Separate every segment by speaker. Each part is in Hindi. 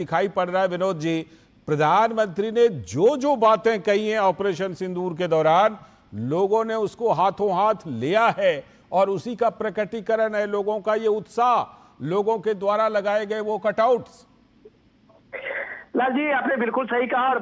Speaker 1: दिखाई पड़ रहा है विनोद जी, प्रधानमंत्री ने जो जो बातें कही हैं ऑपरेशन सिंदूर के दौरान, लोगों ने उसको हाथों हाथ लिया है और उसी का प्रकटीकरण है लोगों का ये उत्साह, लोगों के द्वारा लगाए गए वो कटआउट्स।
Speaker 2: लाल जी, आपने बिल्कुल सही कहा। और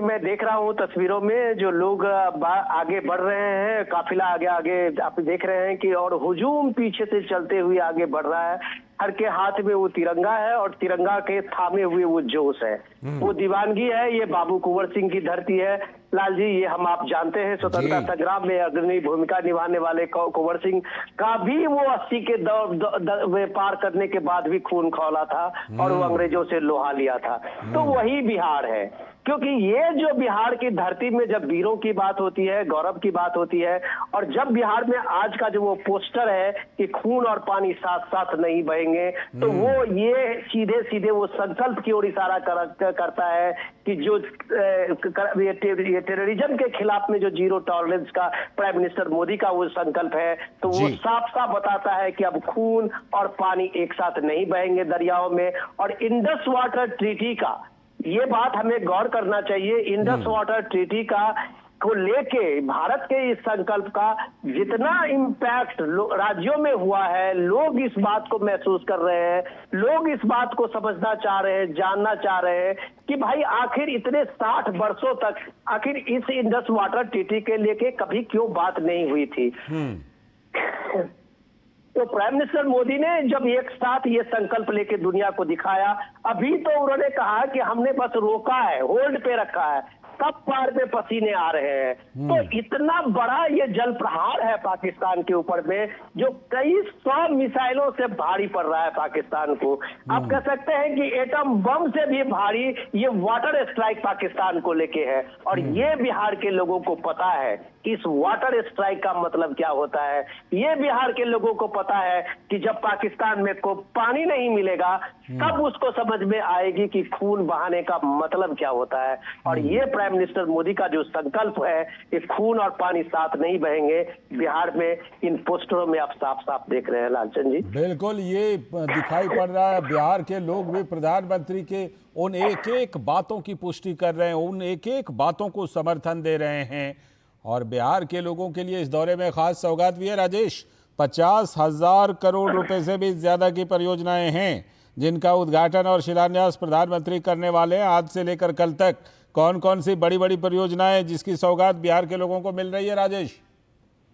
Speaker 2: मैं देख रहा हूँ तस्वीरों में जो लोग आगे बढ़ रहे हैं, काफिला आगे आगे आप देख रहे हैं कि और हुजूम पीछे से चलते हुए आगे बढ़ रहा है। हर के हाथ में वो तिरंगा है और तिरंगा के थामे हुए वो जोश है, वो दीवानगी है। ये बाबू कुंवर सिंह की धरती है लाल जी। ये हम आप जानते हैं, स्वतंत्रता संग्राम में अग्रणी भूमिका निभाने वाले कुंवर सिंह का भी वो 80 के दौर पार करने के बाद भी खून खौला था और वो अंग्रेजों से लोहा लिया था। तो वही बिहार है, क्योंकि ये जो बिहार की धरती में जब वीरों की बात होती है, गौरव की बात होती है, और जब बिहार में आज का जो वो पोस्टर है कि खून और पानी साथ साथ नहीं बहेंगे, तो वो ये सीधे सीधे वो संकल्प की ओर इशारा करता है कि जो ये टेररिज्म के खिलाफ में जो जीरो टॉलरेंस का प्राइम मिनिस्टर मोदी का वो संकल्प है, तो वो साफ साफ बताता है कि अब खून और पानी एक साथ नहीं बहेंगे दरियाओं में। और इंडस वाटर ट्रीटी का ये बात हमें गौर करना चाहिए। इंडस वाटर ट्रीटी का को लेके भारत के इस संकल्प का जितना इम्पैक्ट राज्यों में हुआ है, लोग इस बात को महसूस कर रहे हैं, लोग इस बात को समझना चाह रहे हैं, जानना चाह रहे हैं कि भाई आखिर इतने 60 वर्षों तक आखिर इस इंडस वाटर ट्रीटी के लेके कभी क्यों बात नहीं हुई थी। तो प्राइम मिनिस्टर मोदी ने जब एक साथ ये संकल्प लेके दुनिया को दिखाया, अभी तो उन्होंने कहा कि हमने बस रोका है, होल्ड पे रखा है, सब पार में पसीने आ रहे हैं। तो इतना बड़ा ये जल प्रहार है पाकिस्तान के ऊपर में, जो कई 100 मिसाइलों से भारी पड़ रहा है पाकिस्तान को। आप कह सकते हैं कि एटम बम से भी भारी ये वाटर स्ट्राइक पाकिस्तान को लेके है। और ये बिहार के लोगों को पता है कि इस वाटर स्ट्राइक का मतलब क्या होता है। ये बिहार के लोगों को पता है कि जब पाकिस्तान में को पानी नहीं मिलेगा, तब उसको समझ में आएगी कि खून बहाने का मतलब क्या होता है। और ये प्राइम मिनिस्टर मोदी का जो संकल्प है कि खून और पानी साथ नहीं बहेंगे, बिहार में इन पोस्टरों में आप साफ साफ देख रहे हैं लालचंद जी।
Speaker 1: बिल्कुल ये दिखाई पड़ रहा है, बिहार के लोग भी प्रधानमंत्री के उन एक एक बातों की पुष्टि कर रहे हैं, उन एक एक बातों को समर्थन दे रहे हैं। और बिहार के लोगों के लिए इस दौरे में खास सौगात भी है राजेश। 50,000 करोड़ रुपए से भी ज्यादा की परियोजनाएं हैं जिनका उद्घाटन और शिलान्यास प्रधानमंत्री करने वाले हैं। आज से लेकर कल तक कौन कौन सी बड़ी बड़ी परियोजनाएं जिसकी सौगात बिहार के लोगों को मिल रही है राजेश?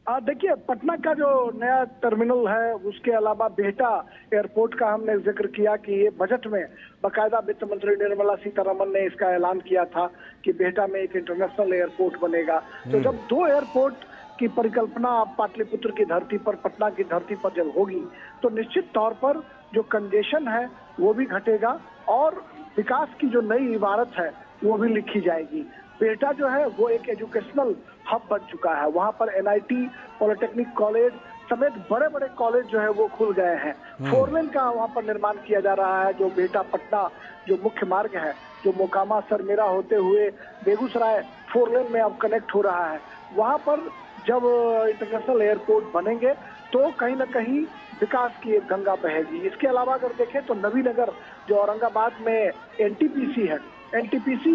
Speaker 3: देखिए, पटना का जो नया टर्मिनल है, उसके अलावा बिहटा एयरपोर्ट का हमने जिक्र किया कि ये बजट में बाकायदा वित्त मंत्री निर्मला सीतारमण ने इसका ऐलान किया था कि बिहटा में एक इंटरनेशनल एयरपोर्ट बनेगा। तो जब 2 एयरपोर्ट की परिकल्पना पाटलिपुत्र की धरती पर, पटना की धरती पर जब होगी, तो निश्चित तौर पर जो कंजेशन है वो भी घटेगा और विकास की जो नई इबारत है वो भी लिखी जाएगी। बिहटा जो है वो एक एजुकेशनल हब बन चुका है। वहां पर NIT, पॉलिटेक्निक कॉलेज समेत बड़े बड़े कॉलेज जो है वो खुल गए हैं। 4 लेन का वहां पर निर्माण किया जा रहा है। जो बिहटा पटना जो मुख्य मार्ग है, जो मोकामा सरमेरा होते हुए बेगूसराय 4 लेन में अब कनेक्ट हो रहा है, वहां पर जब इंटरनेशनल एयरपोर्ट बनेंगे तो कहीं ना कहीं विकास की एक गंगा बहेगी। इसके अलावा अगर देखें तो नवीनगर जो औरंगाबाद में NTPC है, NTPC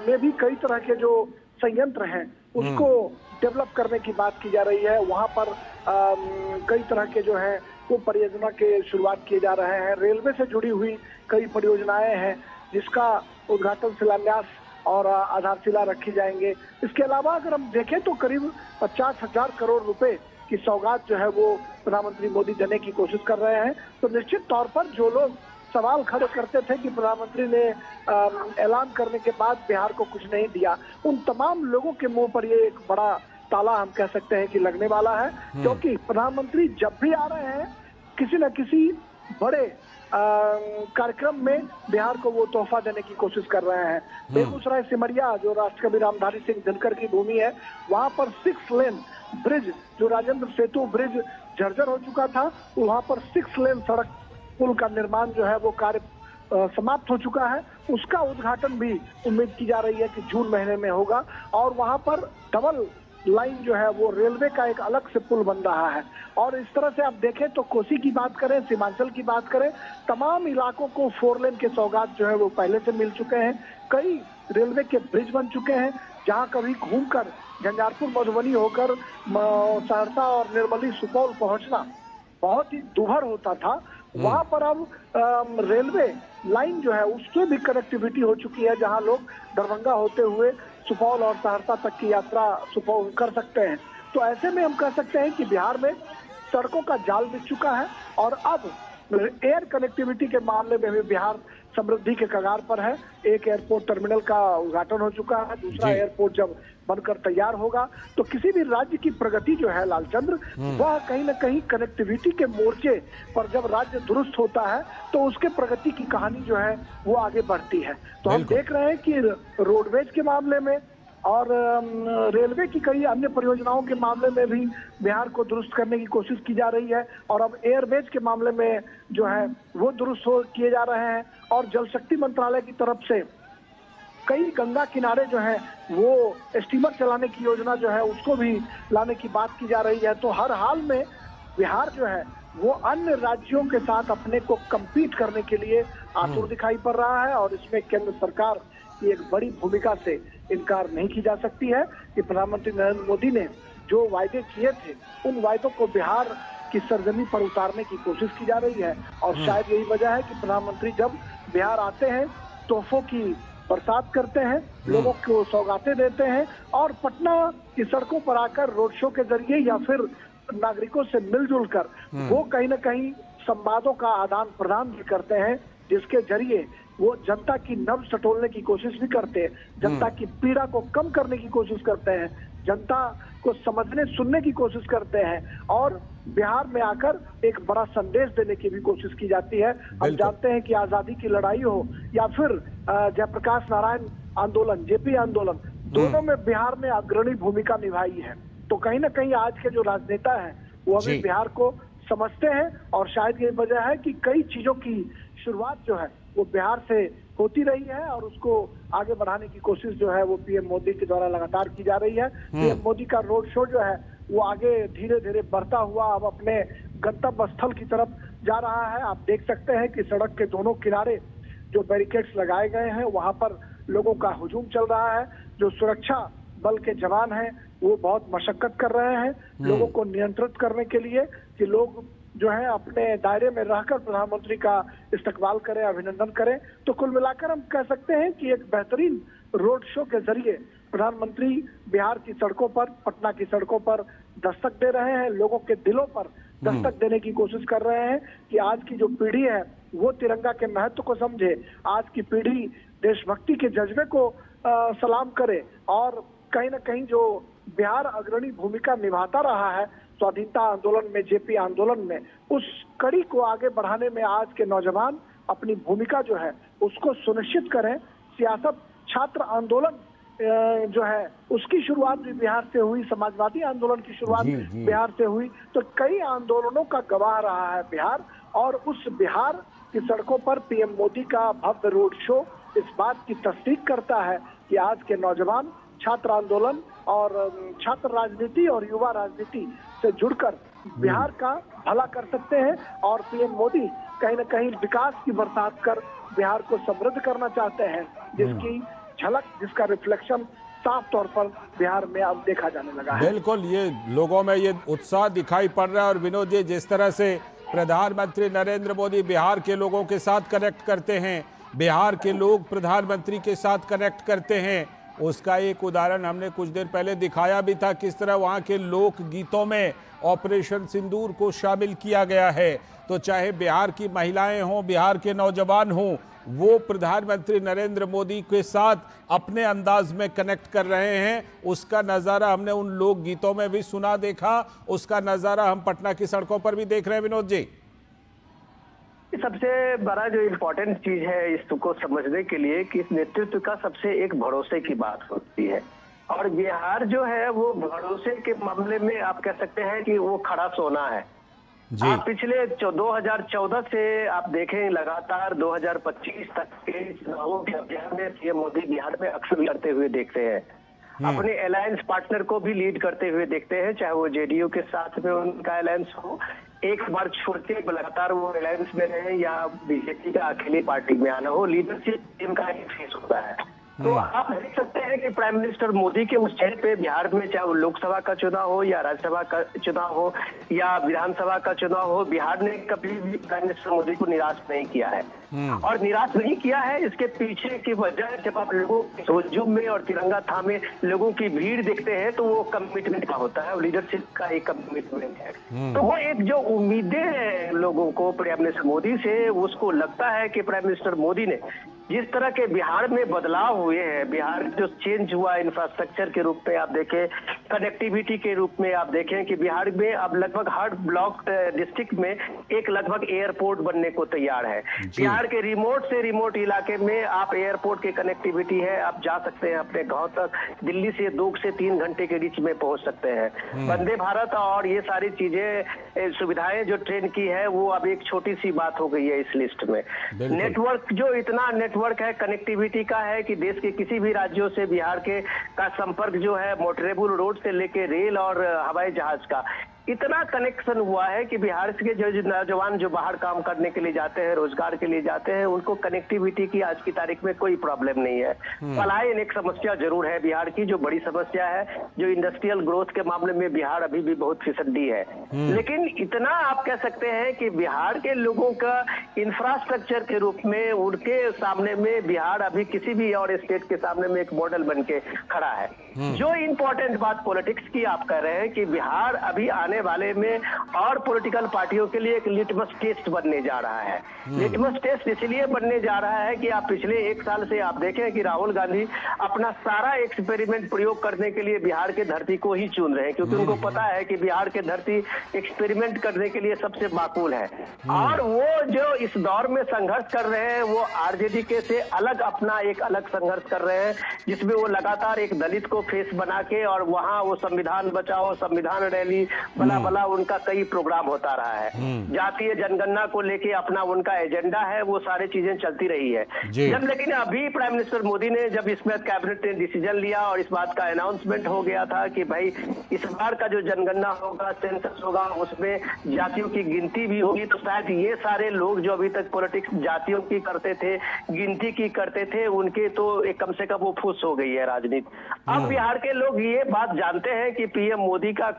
Speaker 3: में भी कई तरह के जो संयंत्र हैं उसको डेवलप करने की बात की जा रही है। वहां पर कई तरह के जो है वो परियोजना के शुरुआत किए जा रहे हैं। रेलवे से जुड़ी हुई कई परियोजनाएं हैं जिसका उद्घाटन, शिलान्यास और आधारशिला रखी जाएंगे। इसके अलावा अगर हम देखें तो करीब 50,000 करोड़ रुपए की सौगात जो है वो प्रधानमंत्री मोदी देने की कोशिश कर रहे हैं। तो निश्चित तौर पर जो लोग सवाल खड़े करते थे कि प्रधानमंत्री ने ऐलान करने के बाद बिहार को कुछ नहीं दिया, उन तमाम लोगों के मुंह पर ये एक बड़ा ताला हम कह सकते हैं कि लगने वाला है। क्योंकि प्रधानमंत्री जब भी आ रहे हैं किसी न किसी बड़े कार्यक्रम में बिहार को वो तोहफा देने की कोशिश कर रहे हैं। बेगूसराय सिमरिया जो राष्ट्रकवि रामधारी सिंह दिनकर की भूमि है, वहां पर 6 लेन ब्रिज, जो राजेंद्र सेतु ब्रिज जर्जर हो चुका था, वहां पर 6 लेन सड़क पुल का निर्माण जो है वो कार्य समाप्त हो चुका है। उसका उद्घाटन भी उम्मीद की जा रही है कि जून महीने में होगा। और वहां पर डबल लाइन जो है वो रेलवे का एक अलग से पुल बन रहा है। और इस तरह से आप देखें तो कोसी की बात करें, सीमांचल की बात करें, तमाम इलाकों को 4 लेन के सौगात जो है वो पहले से मिल चुके हैं। कई रेलवे के ब्रिज बन चुके हैं, जहां कभी घूमकर झंझारपुर मधुबनी होकर सहरसा और निर्मली सुपौल पहुंचना बहुत ही दुभर होता था, वहां पर अब रेलवे लाइन जो है उससे भी कनेक्टिविटी हो चुकी है, जहां लोग दरभंगा होते हुए सुपौल और सहरसा तक की यात्रा सुपौल कर सकते हैं। तो ऐसे में हम कह सकते हैं कि बिहार में सड़कों का जाल बिछ चुका है और अब एयर कनेक्टिविटी के मामले में भी बिहार समृद्धि के कगार पर है। एक एयरपोर्ट टर्मिनल का उद्घाटन हो चुका है, दूसरा एयरपोर्ट जब बनकर तैयार होगा तो किसी भी राज्य की प्रगति जो है लालचंद्र, वह कहीं ना कहीं कनेक्टिविटी के मोर्चे पर जब राज्य दुरुस्त होता है तो उसके प्रगति की कहानी जो है वो आगे बढ़ती है। तो हम देख रहे हैं कि रोडवेज के मामले में और रेलवे की कई अन्य परियोजनाओं के मामले में भी बिहार को दुरुस्त करने की कोशिश की जा रही है और अब एयरवेज के मामले में जो है वो दुरुस्त किए जा रहे हैं। और जल शक्ति मंत्रालय की तरफ से कई गंगा किनारे जो है वो स्टीमर चलाने की योजना जो है उसको भी लाने की बात की जा रही है। तो हर हाल में बिहार जो है वो अन्य राज्यों के साथ अपने को कम्पीट करने के लिए आतुर दिखाई पड़ रहा है और इसमें केंद्र सरकार की एक बड़ी भूमिका से इनकार नहीं की जा सकती है कि प्रधानमंत्री नरेंद्र मोदी ने जो वायदे किए थे उन वायदों को बिहार की सरजमी पर उतारने की कोशिश की जा रही है। और शायद यही वजह है कि प्रधानमंत्री जब बिहार आते हैं तोहफों की बरसात करते हैं, लोगों को सौगातें देते हैं और पटना की सड़कों पर आकर रोड शो के जरिए या फिर नागरिकों से मिलजुल कर वो कहीं ना कहीं संवादों का आदान प्रदान भी करते हैं, जिसके जरिए वो जनता की नब्ज टटोलने की कोशिश भी करते हैं, जनता की पीड़ा को कम करने की कोशिश करते हैं, जनता को समझने सुनने की कोशिश करते हैं और बिहार में आकर एक बड़ा संदेश देने की भी कोशिश की जाती है। हम जानते हैं कि आजादी की लड़ाई हो या फिर जयप्रकाश नारायण आंदोलन, जेपी आंदोलन, दोनों में बिहार ने अग्रणी भूमिका निभाई है। तो कहीं ना कहीं आज के जो राजनेता हैं वो अभी बिहार को समझते हैं और शायद ये वजह है कि कई चीजों की शुरुआत जो है वो बिहार से होती रही है और उसको आगे बढ़ाने की कोशिश जो है वो पीएम मोदी के द्वारा लगातार की जा रही है। पीएम मोदी का रोड शो जो है वो आगे धीरे धीरे बढ़ता हुआ अब अपने गंतव्य स्थल की तरफ जा रहा है। आप देख सकते हैं कि सड़क के दोनों किनारे जो बैरिकेड्स लगाए गए हैं वहां पर लोगों का हुजूम चल रहा है। जो सुरक्षा बल के जवान हैं वो बहुत मशक्कत कर रहे हैं लोगों को नियंत्रित करने के लिए कि लोग जो है अपने दायरे में रहकर प्रधानमंत्री का इस्तकबाल करें, अभिनंदन करें। तो कुल मिलाकर हम कह सकते हैं कि एक बेहतरीन रोड शो के जरिए प्रधानमंत्री बिहार की सड़कों पर, पटना की सड़कों पर दस्तक दे रहे हैं, लोगों के दिलों पर दस्तक देने की कोशिश कर रहे हैं कि आज की जो पीढ़ी है वो तिरंगा के महत्व को समझे, आज की पीढ़ी देशभक्ति के जज्बे को सलाम करे और कहीं ना कहीं जो बिहार अग्रणी भूमिका निभाता रहा है स्वाधीनता आंदोलन में, जेपी आंदोलन में, उस कड़ी को आगे बढ़ाने में आज के नौजवान अपनी भूमिका जो है उसको सुनिश्चित करें। सियासत छात्र आंदोलन जो है उसकी शुरुआत भी बिहार से हुई, समाजवादी आंदोलन की शुरुआत बिहार से हुई, तो कई आंदोलनों का गवाह रहा है बिहार। और उस बिहार की सड़कों पर पीएम मोदी का भव्य रोड शो इस बात की तस्दीक करता है कि आज के नौजवान छात्र आंदोलन और छात्र राजनीति और युवा राजनीति से जुड़कर बिहार का भला कर सकते हैं और पीएम मोदी कहीं ना कहीं विकास की बरसात कर बिहार को समृद्ध करना चाहते हैं, जिसकी झलक, जिसका रिफ्लेक्शन साफ तौर पर बिहार में अब देखा जाने लगा है।
Speaker 1: बिल्कुल, ये लोगों में ये उत्साह दिखाई पड़ रहा है। और विनोद जी, जिस तरह से प्रधानमंत्री नरेंद्र मोदी बिहार के लोगों के साथ कनेक्ट करते हैं, बिहार के लोग प्रधानमंत्री के साथ कनेक्ट करते हैं, उसका एक उदाहरण हमने कुछ देर पहले दिखाया भी था, किस तरह वहाँ के लोक गीतों में ऑपरेशन सिंदूर को शामिल किया गया है। तो चाहे बिहार की महिलाएं हों, बिहार के नौजवान हों, वो प्रधानमंत्री नरेंद्र मोदी के साथ अपने अंदाज में कनेक्ट कर रहे हैं। उसका नज़ारा हमने उन लोक गीतों में भी सुना, देखा, उसका नज़ारा हम पटना की सड़कों पर भी देख रहे हैं। विनोद जी,
Speaker 2: सबसे बड़ा जो इम्पोर्टेंट चीज है इसको समझने के लिए कि इस नेतृत्व का सबसे एक भरोसे की बात होती है और बिहार जो है वो भरोसे के मामले में आप कह सकते हैं कि वो खड़ा सोना है। आप पिछले 2014 से आप देखें लगातार 2025 तक के चुनावों के अभियान में पीएम मोदी बिहार में अक्सर लड़ते हुए देखते हैं अपने अलायंस पार्टनर को भी लीड करते हुए देखते हैं, चाहे वो जेडीयू के साथ में उनका अलायंस हो, एक बार छोड़ के लगातार वो अलायंस में रहे, या बीजेपी का अकेले पार्टी में आना हो, लीडरशिप इनका एक फेस होता है। तो आप देख सकते हैं कि प्राइम मिनिस्टर मोदी के उस चेहरे पे बिहार में, चाहे वो लोकसभा का चुनाव हो या राज्यसभा का चुनाव हो या विधानसभा का चुनाव हो, बिहार ने कभी भी प्राइम मिनिस्टर मोदी को निराश नहीं किया है। और निराश नहीं किया है, इसके पीछे की वजह जब आप लोगों के हुजूम में और तिरंगा थामे लोगों की भीड़ देखते हैं तो वो कमिटमेंट का होता है, लीडरशिप का एक कमिटमेंट है। तो वो एक जो उम्मीदें हैं लोगों को प्राइम मिनिस्टर मोदी से, उसको लगता है कि प्राइम मिनिस्टर मोदी ने जिस तरह के बिहार में बदलाव हुए हैं, बिहार जो चेंज हुआ इंफ्रास्ट्रक्चर के रूप में आप देखें, कनेक्टिविटी के रूप में आप देखें कि बिहार में अब लगभग हर ब्लॉक डिस्ट्रिक्ट में एक लगभग एयरपोर्ट बनने को तैयार है। बिहार के रिमोट से रिमोट इलाके में आप एयरपोर्ट की कनेक्टिविटी है, आप जा सकते हैं अपने गांव तक, दिल्ली से 2 से 3 घंटे के बीच में पहुंच सकते हैं। वंदे भारत और ये सारी चीजें, सुविधाएं जो ट्रेन की है, वो अब एक छोटी सी बात हो गई है इस लिस्ट में। नेटवर्क जो इतना नेटवर्क है, कनेक्टिविटी का है कि देश के किसी भी राज्यों से बिहार के का संपर्क जो है, मोटरेबल रोड से लेके रेल और हवाई जहाज का इतना कनेक्शन हुआ है कि बिहार के जो नौजवान जो बाहर काम करने के लिए जाते हैं, रोजगार के लिए जाते हैं, उनको कनेक्टिविटी की आज की तारीख में कोई प्रॉब्लम नहीं है। पलायन एक समस्या जरूर है बिहार की, जो बड़ी समस्या है, जो इंडस्ट्रियल ग्रोथ के मामले में बिहार अभी भी बहुत फिसड्डी है। लेकिन इतना आप कह सकते हैं कि बिहार के लोगों का इंफ्रास्ट्रक्चर के रूप में उनके सामने में बिहार अभी किसी भी और स्टेट के सामने में एक मॉडल बन के खड़ा है। जो इंपॉर्टेंट बात पॉलिटिक्स की आप कह रहे हैं कि बिहार अभी आने वाले में और पॉलिटिकल पार्टियों के लिए एक लिटमस टेस्ट बनने जा रहा है। लिटमस टेस्ट इसलिए बनने जा रहा है कि आप पिछले 1 साल से आप देखें कि राहुल गांधी अपना सारा एक्सपेरिमेंट प्रयोग करने के लिए बिहार के धरती को ही चुन रहे हैं, क्योंकि उनको पता है कि बिहार के धरती एक्सपेरिमेंट करने के लिए सबसे माकूल है। और वो जो इस दौर में संघर्ष कर रहे हैं, वो आरजेडी के से अलग अपना एक अलग संघर्ष कर रहे हैं, जिसमें वो लगातार एक दलित को फेस बना के और वहां वो संविधान बचाओ, संविधान रैली, भला भला उनका कई प्रोग्राम होता रहा है। जातीय जनगणना को लेके अपना उनका एजेंडा है, वो सारी चीजें चलती रही है। जब लेकिन अभी प्राइम मिनिस्टर मोदी ने जब इसमें कैबिनेट ने डिसीजन लिया और इस बात का अनाउंसमेंट हो गया था कि भाई इस बार का जो जनगणना होगा, सेंसस होगा, उसमें जातियों की गिनती भी होगी, तो शायद ये सारे लोग जो अभी तक पॉलिटिक्स जातियों की करते थे, गिनती की करते थे, उनके तो एक कम से कम वो फुस हो गई है राजनीति। अब बिहार के लोग ये बात जानते हैं कि पीएम मोदी का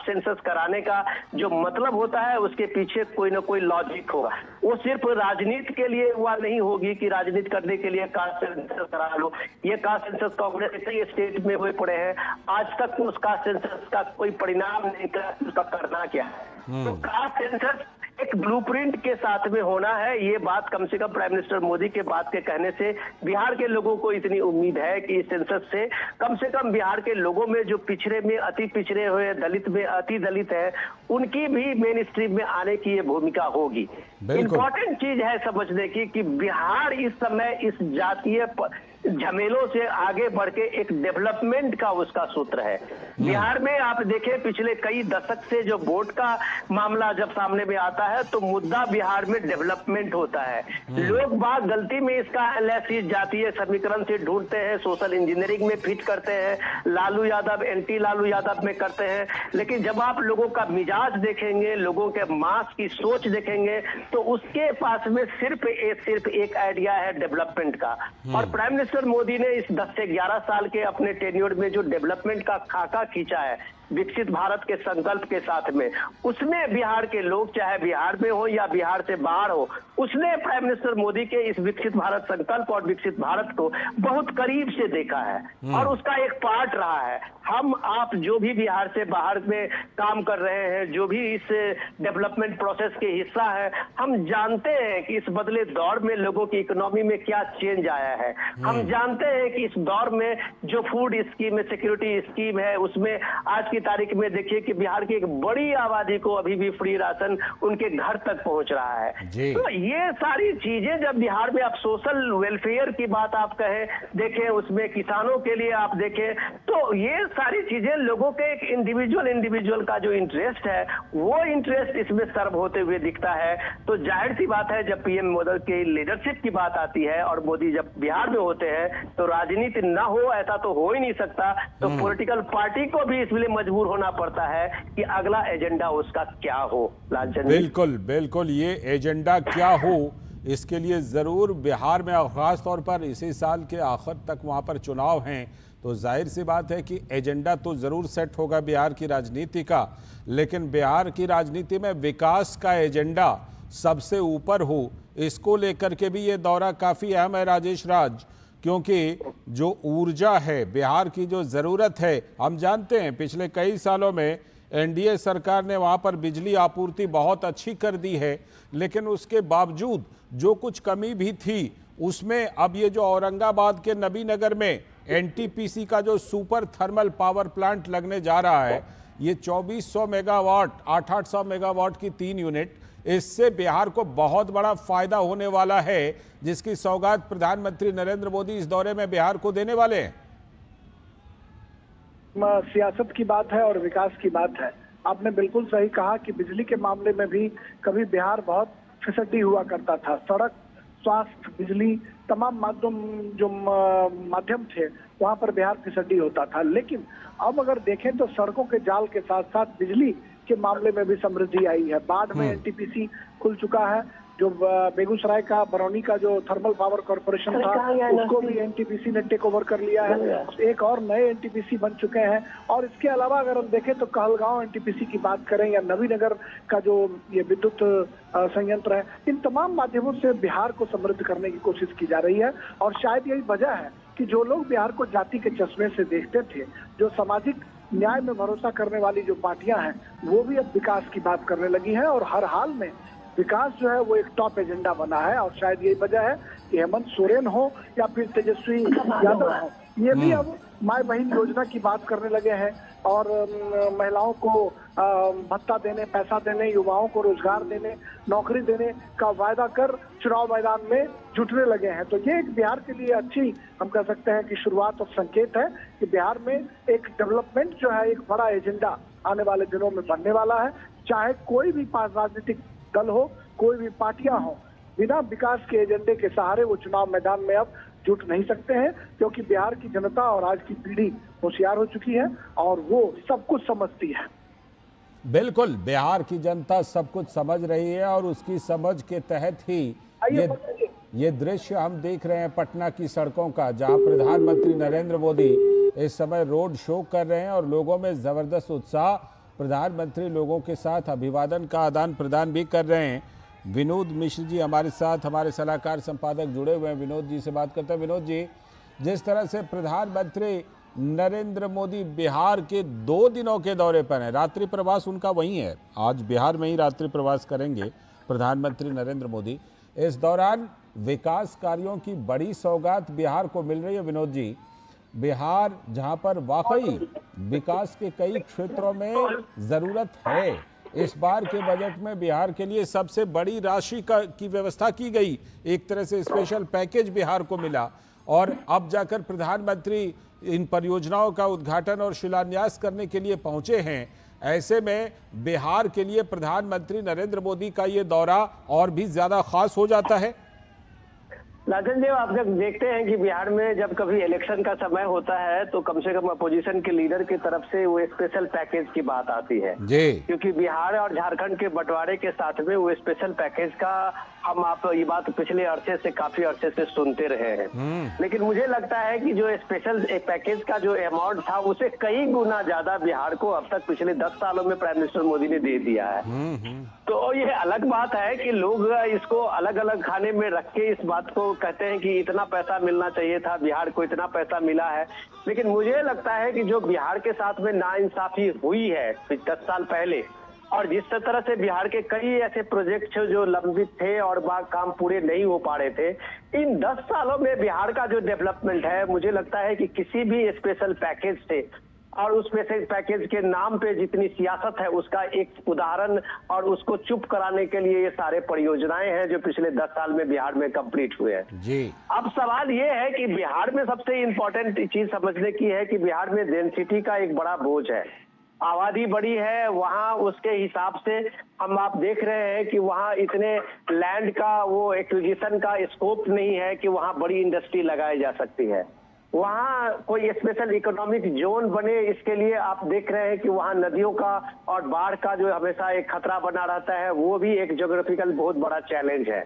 Speaker 2: सेंसस कराने का जो मतलब होता है, उसके पीछे कोई ना कोई लॉजिक होगा। वो सिर्फ राजनीति के लिए हुआ नहीं होगी कि राजनीति करने के लिए कास्ट सेंसस करा लो। ये कास्ट सेंसस कांग्रेस कई स्टेट में हुए पड़े हैं, आज तक उस कास्ट सेंसस का कोई परिणाम नहीं था, उसका करना क्या है। तो कास्ट सेंसस एक ब्लूप्रिंट के साथ में होना है, ये बात कम से कम प्राइम मिनिस्टर मोदी के बात के कहने से बिहार के लोगों को इतनी उम्मीद है कि इस सेंसस से कम बिहार के लोगों में जो पिछड़े में अति पिछड़े हुए, दलित में अति दलित है, उनकी भी मेन स्ट्रीम में आने की ये भूमिका होगी। इंपॉर्टेंट चीज है समझने की कि बिहार इस समय इस जातीय झमेलों से आगे बढ़ के एक डेवलपमेंट का उसका सूत्र है। बिहार में आप देखें पिछले कई दशक से जो वोट का मामला जब सामने में आता है तो मुद्दा बिहार में डेवलपमेंट होता है। लोग बात गलती में इसका एनालिसिस जातीय समीकरण से ढूंढते हैं, सोशल इंजीनियरिंग में फिट करते हैं, लालू यादव एंटी लालू यादव में करते हैं, लेकिन जब आप लोगों का मिजाज देखेंगे, लोगों के मास की सोच देखेंगे, तो उसके पास में सिर्फ एक आइडिया है डेवलपमेंट का। और प्राइम मिनिस्टर मोदी ने इस 10 से 11 साल के अपने टेन्योर में जो डेवलपमेंट का खाका खींचा है विकसित भारत के संकल्प के साथ में, उसमें बिहार के लोग चाहे बिहार में हो या बिहार से बाहर हो, उसने प्राइम मिनिस्टर मोदी के इस विकसित भारत संकल्प और विकसित भारत को बहुत करीब से देखा है और उसका एक पार्ट रहा है। हम आप जो भी बिहार से बाहर में काम कर रहे हैं, जो भी इस डेवलपमेंट प्रोसेस के हिस्सा है, हम जानते हैं कि इस बदले दौर में लोगों की इकोनॉमी में क्या चेंज आया है। हम जानते हैं कि इस दौर में जो फूड स्कीम है, सिक्योरिटी स्कीम है, उसमें आज की की तारीख में देखिए कि बिहार की एक बड़ी आबादी को अभी भी फ्री राशन उनके घर तक पहुंच रहा है। तो ये सारी चीजें जब बिहार में आप सोशल वेलफेयर की बात आप कहें, देखें उसमें किसानों के लिए आप देखें, तो ये सारी चीजें लोगों के एक इंडिविजुअल का जो इंटरेस्ट है वो इंटरेस्ट इसमें सर्व होते हुए दिखता है। तो जाहिर सी बात है जब पीएम मोदी की लीडरशिप की बात आती है और मोदी जब बिहार में होते हैं तो राजनीति ना हो ऐसा तो हो ही नहीं सकता। तो पॉलिटिकल पार्टी को भी इसलिए मजबूर होना पड़ता है कि अगला एजेंडा उसका क्या हो। लालचंद,
Speaker 1: बिल्कुल बिल्कुल, ये एजेंडा क्या हो इसके लिए जरूर बिहार में खास तौर पर इसी साल के आखिर तक वहां पर चुनाव हैं, तो जाहिर सी बात है कि एजेंडा तो जरूर सेट होगा बिहार की राजनीति का, लेकिन बिहार की राजनीति में विकास का एजेंडा सबसे ऊपर हो, इसको लेकर के भी ये दौरा काफी अहम है राजेश राज, क्योंकि जो ऊर्जा है बिहार की, जो जरूरत है, हम जानते हैं पिछले कई सालों में एनडीए सरकार ने वहां पर बिजली आपूर्ति बहुत अच्छी कर दी है, लेकिन उसके बावजूद जो कुछ कमी भी थी उसमें अब ये जो औरंगाबाद के नबीनगर में एनटीपीसी का जो सुपर थर्मल पावर प्लांट लगने जा रहा है, ये 2400 मेगावाट 800 मेगावाट की 3 यूनिट, इससे बिहार को बहुत बड़ा फायदा होने वाला है, जिसकी सौगात प्रधानमंत्री नरेंद्र मोदी इस दौरे में बिहार को देने वाले हैं।
Speaker 3: सियासत की बात है और विकास की बात है। आपने बिल्कुल सही कहा कि बिजली के मामले में भी कभी बिहार बहुत फिसड्डी हुआ करता था। सड़क, स्वास्थ्य, बिजली, तमाम माध्यम थे वहां पर बिहार फिसड्डी होता था। लेकिन अब अगर देखें तो सड़कों के जाल के साथ साथ बिजली के मामले में भी समृद्धि आई है। बाढ़ में एनटीपीसी खुल चुका है, जो बेगूसराय का बरौनी का जो थर्मल पावर कॉर्पोरेशन था उसको भी एनटीपीसी ने टेक ओवर कर लिया है। एक और नए एनटीपीसी बन चुके हैं। और इसके अलावा अगर हम देखें तो कहलगांव एनटीपीसी की बात करें या नवीनगर का जो ये विद्युत संयंत्र है, इन तमाम माध्यमों से बिहार को समृद्ध करने की कोशिश की जा रही है। और शायद यही वजह है कि जो लोग बिहार को जाति के चश्मे से देखते थे, जो सामाजिक न्याय में भरोसा करने वाली जो पार्टियां हैं, वो भी अब विकास की बात करने लगी हैं। और हर हाल में विकास जो है वो एक टॉप एजेंडा बना है। और शायद यही वजह है कि हेमंत सोरेन हो या फिर तेजस्वी यादव हो, ये भी अब माई बहन योजना की बात करने लगे हैं और महिलाओं को भत्ता देने, पैसा देने, युवाओं को रोजगार देने, नौकरी देने का वायदा कर चुनाव मैदान में जुटने लगे हैं। तो ये एक बिहार के लिए अच्छी, हम कह सकते हैं कि शुरुआत और संकेत है कि बिहार में एक डेवलपमेंट जो है, एक बड़ा एजेंडा आने वाले दिनों में बनने वाला है। चाहे कोई भी राजनीतिक दल हो, कोई भी पार्टियां हो, बिना विकास के एजेंडे के सहारे वो चुनाव मैदान में अब जुट नहीं सकते हैं, क्योंकि बिहार की जनता और आज की पीढ़ी होशियार हो चुकी है और वो सब कुछ समझती है।
Speaker 1: बिल्कुल, बिहार की जनता सब कुछ समझ रही है और उसकी समझ के तहत ही ये दृश्य हम देख रहे हैं पटना की सड़कों का, जहां प्रधानमंत्री नरेंद्र मोदी इस समय रोड शो कर रहे हैं और लोगों में जबरदस्त उत्साह। प्रधानमंत्री लोगों के साथ अभिवादन का आदान प्रदान भी कर रहे हैं। विनोद मिश्र जी हमारे साथ, हमारे सलाहकार संपादक जुड़े हुए हैं, विनोद जी से बात करते हैं। विनोद जी, जिस तरह से प्रधानमंत्री नरेंद्र मोदी बिहार के 2 दिनों के दौरे पर हैं, रात्रि प्रवास उनका वहीं है, आज बिहार में ही रात्रि प्रवास करेंगे प्रधानमंत्री नरेंद्र मोदी। इस दौरान विकास कार्यों की बड़ी सौगात बिहार को मिल रही है। विनोद जी, बिहार जहां पर वाकई विकास के कई क्षेत्रों में जरूरत है, इस बार के बजट में बिहार के लिए सबसे बड़ी राशि की व्यवस्था की गई, एक तरह से स्पेशल पैकेज बिहार को मिला और अब जाकर प्रधानमंत्री इन परियोजनाओं का उद्घाटन और शिलान्यास करने के लिए पहुंचे हैं। ऐसे में बिहार के लिए प्रधानमंत्री नरेंद्र मोदी का ये दौरा और भी ज्यादा खास हो जाता है।
Speaker 2: लाजन जी, आप जब देखते हैं कि बिहार में जब कभी इलेक्शन का समय होता है तो कम से कम अपोजिशन के लीडर की तरफ से वो स्पेशल पैकेज की बात आती है जी, क्योंकि बिहार और झारखंड के बंटवारे के साथ में वो स्पेशल पैकेज का आप ये बात पिछले अरसे से काफी अरसे से सुनते रहे हैं। लेकिन मुझे लगता है कि जो स्पेशल पैकेज का जो अमाउंट था उसे कई गुना ज्यादा बिहार को अब तक पिछले 10 सालों में प्राइम मिनिस्टर मोदी ने दे दिया है। तो ये अलग बात है कि लोग इसको अलग अलग खाने में रख के इस बात को कहते हैं कि इतना पैसा मिलना चाहिए था, बिहार को इतना पैसा मिला है। लेकिन मुझे लगता है कि जो बिहार के साथ में नाइंसाफी हुई है 10 साल पहले, और जिस तरह से बिहार के कई ऐसे प्रोजेक्ट जो लंबित थे और काम पूरे नहीं हो पा रहे थे, इन 10 सालों में बिहार का जो डेवलपमेंट है, मुझे लगता है कि किसी भी स्पेशल पैकेज से और उस पैकेज के नाम पे जितनी सियासत है उसका एक उदाहरण और उसको चुप कराने के लिए ये सारे परियोजनाएं हैं जो पिछले 10 साल में बिहार में कंप्लीट हुए हैं
Speaker 1: जी।
Speaker 2: अब सवाल ये है कि बिहार में सबसे इंपॉर्टेंट चीज समझने की है कि बिहार में डेंसिटी का एक बड़ा बोझ है, आबादी बड़ी है वहां, उसके हिसाब से हम आप देख रहे हैं कि वहां इतने लैंड का वो एक्विजिशन का स्कोप नहीं है कि वहां बड़ी इंडस्ट्री लगाई जा सकती है। वहां कोई स्पेशल इकोनॉमिक जोन बने, इसके लिए आप देख रहे हैं कि वहां नदियों का और बाढ़ का जो हमेशा एक खतरा बना रहता है, वो भी एक ज्योग्राफिकल बहुत बड़ा चैलेंज है।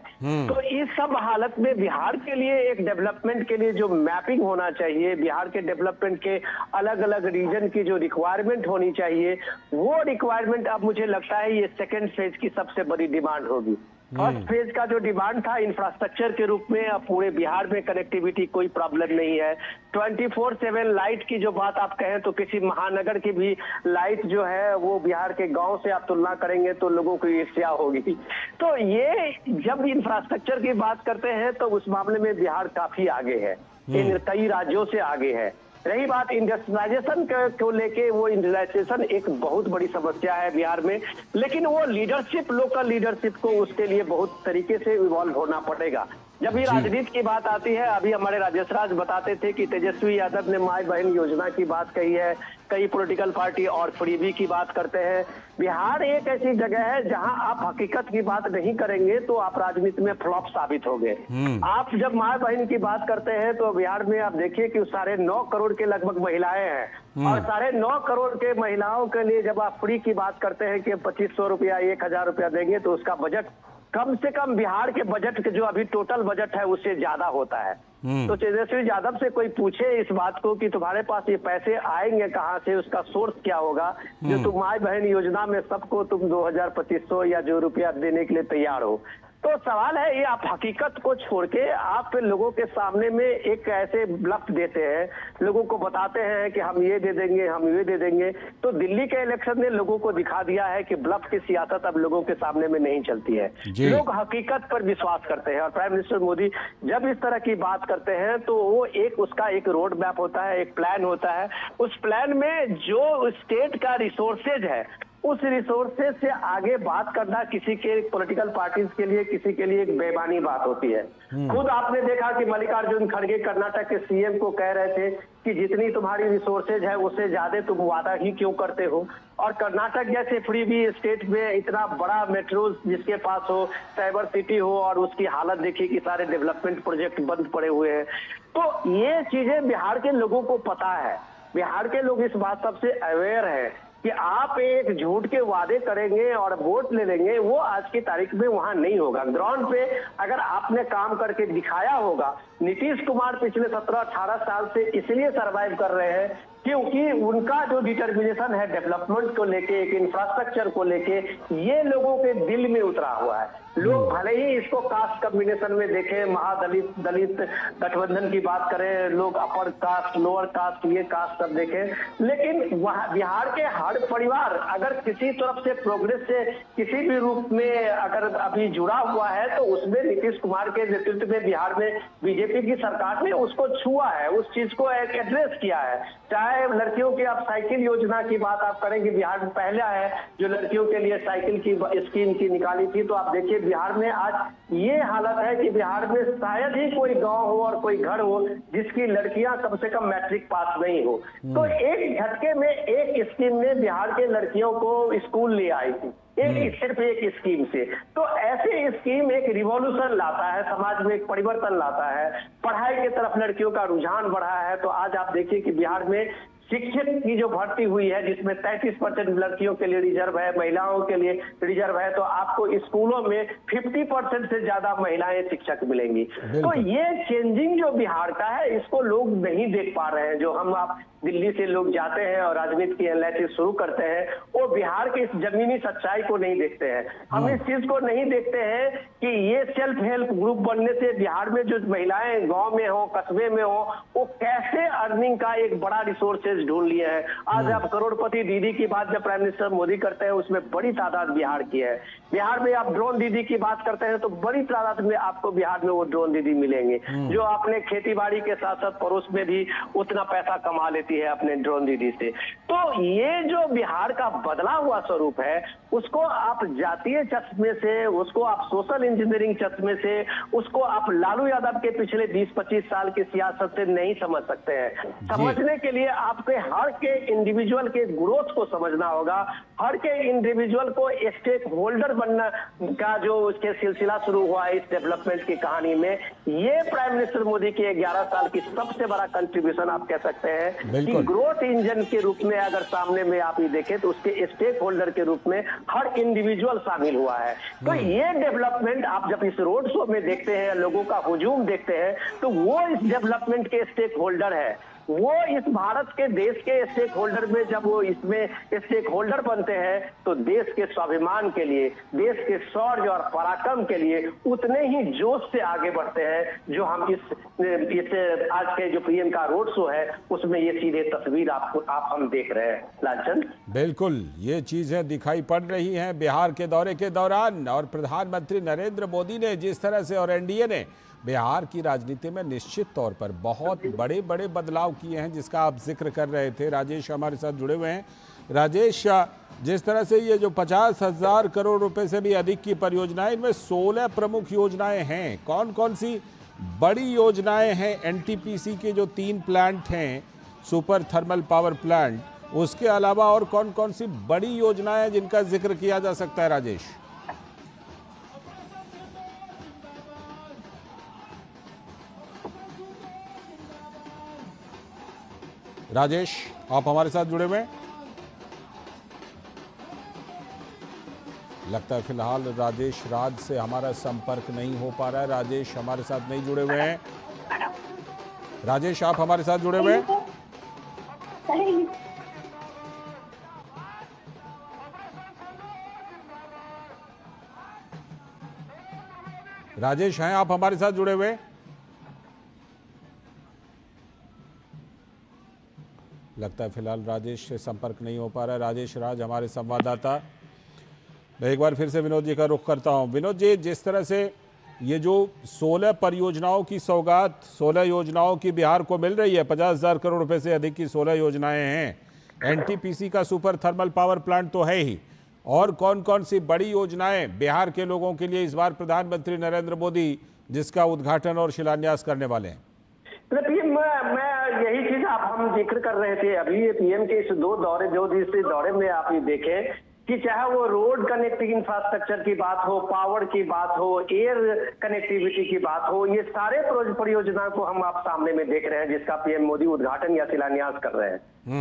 Speaker 2: तो इस सब हालत में बिहार के लिए एक डेवलपमेंट के लिए जो मैपिंग होना चाहिए, बिहार के डेवलपमेंट के अलग अलग रीजन की जो रिक्वायरमेंट होनी चाहिए, वो रिक्वायरमेंट अब मुझे लगता है ये सेकेंड फेज की सबसे बड़ी डिमांड होगी। फर्स्ट फेज का जो डिमांड था इंफ्रास्ट्रक्चर के रूप में, अब पूरे बिहार में कनेक्टिविटी कोई प्रॉब्लम नहीं है। 24/7 लाइट की जो बात आप कहें तो किसी महानगर की भी लाइट जो है वो बिहार के गांव से आप तुलना करेंगे तो लोगों को ईर्ष्या होगी। तो ये जब इंफ्रास्ट्रक्चर की बात करते हैं तो उस मामले में बिहार काफी आगे है, इन कई राज्यों से आगे है। रही बात इंडस्ट्रियलाइजेशन को लेके, वो इंडस्ट्रियलाइजेशन एक बहुत बड़ी समस्या है बिहार में, लेकिन वो लीडरशिप, लोकल लीडरशिप को उसके लिए बहुत तरीके से इवॉल्व होना पड़ेगा। जब ये राजनीति की बात आती है, अभी हमारे राजेश राज बताते थे कि तेजस्वी यादव ने माई बहन योजना की बात कही है, कई पॉलिटिकल पार्टी और फ्रीबी की बात करते हैं। बिहार एक ऐसी जगह है जहां आप हकीकत की बात नहीं करेंगे तो आप राजनीति में फ्लॉप साबित हो गए। आप जब माई बहन की बात करते हैं तो बिहार में आप देखिए कि 9.5 करोड़ के लगभग महिलाएं हैं और 9.5 करोड़ के महिलाओं के लिए जब आप फ्री की बात करते हैं कि 2500 रुपया 1000 रुपया देंगे तो उसका बजट कम से कम बिहार के बजट के जो अभी टोटल बजट है उससे ज्यादा होता है। तो तेजस्वी यादव से कोई पूछे इस बात को कि तुम्हारे पास ये पैसे आएंगे कहाँ से, उसका सोर्स क्या होगा जो तुम माई बहन योजना में सबको तुम 2000-2500 या जो रुपया देने के लिए तैयार हो। तो सवाल है, ये आप हकीकत को छोड़ के आप लोगों के सामने में एक ऐसे ब्लफ देते हैं, लोगों को बताते हैं कि हम ये दे देंगे, हम ये दे देंगे। तो दिल्ली के इलेक्शन ने लोगों को दिखा दिया है कि ब्लफ की सियासत अब लोगों के सामने में नहीं चलती है, लोग हकीकत पर विश्वास करते हैं। और प्राइम मिनिस्टर मोदी जब इस तरह की बात करते हैं तो वो उसका एक रोड मैप होता है, एक प्लान होता है। उस प्लान में जो स्टेट का रिसोर्सेज है उस रिसोर्सेज से आगे बात करना किसी के पॉलिटिकल पार्टीज के लिए, किसी के लिए एक बेईमानी बात होती है। खुद आपने देखा कि मल्लिकार्जुन खड़गे कर्नाटक के सीएम को कह रहे थे कि जितनी तुम्हारी रिसोर्सेज है उससे ज्यादा तुम वादा ही क्यों करते हो। और कर्नाटक जैसे फ्री भी स्टेट में इतना बड़ा मेट्रो जिसके पास हो, साइबर सिटी हो, और उसकी हालत देखिए कि सारे डेवलपमेंट प्रोजेक्ट बंद पड़े हुए हैं। तो ये चीजें बिहार के लोगों को पता है, बिहार के लोग इस बात सबसे अवेयर है कि आप एक झूठ के वादे करेंगे और वोट ले लेंगे, वो आज की तारीख में वहां नहीं होगा। ग्राउंड पे अगर आपने काम करके दिखाया होगा, नीतीश कुमार पिछले 17-18 साल से इसलिए सरवाइव कर रहे हैं क्योंकि उनका जो डिटर्मिनेशन है डेवलपमेंट को लेके, एक इंफ्रास्ट्रक्चर को लेके, ये लोगों के दिल में उतरा हुआ है। लोग भले ही इसको कास्ट कम्बिनेशन में देखें, महादलित दलित गठबंधन की बात करें, लोग अपर कास्ट, लोअर कास्ट, ये कास्ट सब देखें, लेकिन वहाँ बिहार के हर परिवार अगर किसी तरफ से प्रोग्रेस से किसी भी रूप में अगर अभी जुड़ा हुआ है तो उसमें नीतीश कुमार के नेतृत्व में बिहार में बीजेपी की सरकार ने उसको छुआ है, उस चीज को एड्रेस किया है। चाहे लड़कियों की आप साइकिल योजना की बात आप करेंगे, बिहार में पहला है जो लड़कियों के लिए साइकिल की स्कीम की निकाली थी। तो आप देखिए बिहार में आज ये हालत है कि बिहार में शायद ही कोई गांव हो और कोई घर हो जिसकी लड़कियां कम से कम मैट्रिक पास नहीं हो। तो एक झटके में एक स्कीम ने बिहार के लड़कियों को स्कूल ले आई थी, सिर्फ एक स्कीम से। तो ऐसे स्कीम एक रिवॉल्यूशन लाता है, समाज में एक परिवर्तन लाता है, पढ़ाई की तरफ लड़कियों का रुझान बढ़ा है। तो आज आप देखिए कि बिहार में शिक्षक की जो भर्ती हुई है जिसमें 33% लड़कियों के लिए रिजर्व है, महिलाओं के लिए रिजर्व है, तो आपको स्कूलों में 50% से ज्यादा महिलाएं शिक्षक मिलेंगी। तो ये चेंजिंग जो बिहार का है इसको लोग नहीं देख पा रहे हैं। जो हम आप दिल्ली से लोग जाते हैं और राजनीति की एनालिसिस शुरू करते हैं, वो बिहार के इस जमीनी सच्चाई को नहीं देखते हैं। हम इस चीज को नहीं देखते हैं कि ये सेल्फ हेल्प ग्रुप बनने से बिहार में जो महिलाएं गांव में हो, कस्बे में हो, वो कैसे अर्निंग का एक बड़ा रिसोर्सेज सोर्सेज ढूंढ लिए हैं। आज आप करोड़पति दीदी की बात जब प्राइम मिनिस्टर मोदी करते हैं, उसमें बड़ी तादाद बिहार की है। बिहार में आप ड्रोन दीदी की बात करते हैं तो बड़ी तादाद में आपको बिहार में वो ड्रोन दीदी मिलेंगे, जो अपने खेती बाड़ी के साथ साथ पड़ोस में भी उतना पैसा कमा लेती है अपने ड्रोन दीदी से। तो ये जो बिहार का बदला हुआ स्वरूप है, उसको आप जातीय चश्मे से, उसको आप सोशल इंजीनियरिंग चश्मे से, उसको आप लालू यादव के पिछले 20-25 साल की सियासत से नहीं समझ सकते हैं। समझने के लिए आपके हर के इंडिविजुअल के ग्रोथ को समझना होगा, हर के इंडिविजुअल को स्टेक होल्डर बनना का जो उसके सिलसिला शुरू हुआ है इस डेवलपमेंट की कहानी में, ये प्राइम मिनिस्टर मोदी के 11 साल की सबसे बड़ा कंट्रीब्यूशन आप कह सकते हैं कि ग्रोथ इंजन के रूप में अगर सामने में आप ये देखें तो उसके स्टेक होल्डर के रूप में हर इंडिविजुअल शामिल हुआ है। तो ये डेवलपमेंट आप जब इस रोड शो में देखते हैं, लोगों का हुजूम देखते हैं, तो वो इस डेवलपमेंट के स्टेक होल्डर है। वो इस भारत के देश के स्टेक होल्डर में जब वो इसमें स्टेक होल्डर बनते हैं तो देश के स्वाभिमान के लिए, देश के शौर्य और पराक्रम के लिए उतने ही जोश से आगे बढ़ते हैं जो हम इस आज के जो पीएम का रोड शो है उसमें ये सीधे तस्वीर आप हम देख रहे हैं लालचंद।
Speaker 1: बिल्कुल, ये चीजें दिखाई पड़ रही हैं बिहार के दौरे के दौरान। और प्रधानमंत्री नरेंद्र मोदी ने जिस तरह से और एनडीए ने बिहार की राजनीति में निश्चित तौर पर बहुत बड़े बड़े बदलाव किए हैं, जिसका आप जिक्र कर रहे थे। राजेश हमारे साथ जुड़े हुए हैं। राजेश, जिस तरह से ये जो 50,000 करोड़ रुपए से भी अधिक की परियोजनाएं, इनमें 16 प्रमुख योजनाएं हैं। कौन कौन सी बड़ी योजनाएं हैं? एनटीपीसी के जो 3 प्लांट हैं, सुपर थर्मल पावर प्लांट, उसके अलावा और कौन कौन सी बड़ी योजनाएं हैं जिनका जिक्र किया जा सकता है? राजेश राजेश आप हमारे साथ जुड़े हुए हैं? लगता है फिलहाल राजेश राज से हमारा संपर्क नहीं हो पा रहा है। राजेश हमारे साथ नहीं जुड़े हुए हैं। राजेश आप हमारे साथ जुड़े हुए हैं? राजेश हैं आप हमारे साथ जुड़े हुए? लगता है फिलहाल राजेश से संपर्क नहीं हो पा रहा है। राजेश राज हमारे संवाददाता। मैं एक बार फिर से विनोद जी का रुख करता हूं। विनोद जी, जिस तरह से ये जो 16 परियोजनाओं की सौगात, 16 योजनाओं की बिहार को मिल रही है, 50,000 करोड़ रुपए से अधिक की 16 योजनाएं हैं। एनटीपीसी का सुपर थर्मल पावर प्लांट तो है ही, और कौन कौन सी बड़ी योजनाएं बिहार के लोगों के लिए इस बार प्रधानमंत्री नरेंद्र मोदी जिसका उद्घाटन और शिलान्यास करने वाले हैं?
Speaker 2: मैं यही चीज हम जिक्र कर रहे थे अभी पीएम के इस 2 दिवसीय दौरे में। आप ये देखें कि चाहे वो रोड कनेक्टिंग इंफ्रास्ट्रक्चर की बात हो, पावर की बात हो, एयर कनेक्टिविटी की बात हो, ये सारे परियोजनाओं को हम आप सामने में देख रहे हैं जिसका पीएम मोदी उद्घाटन या शिलान्यास कर रहे हैं।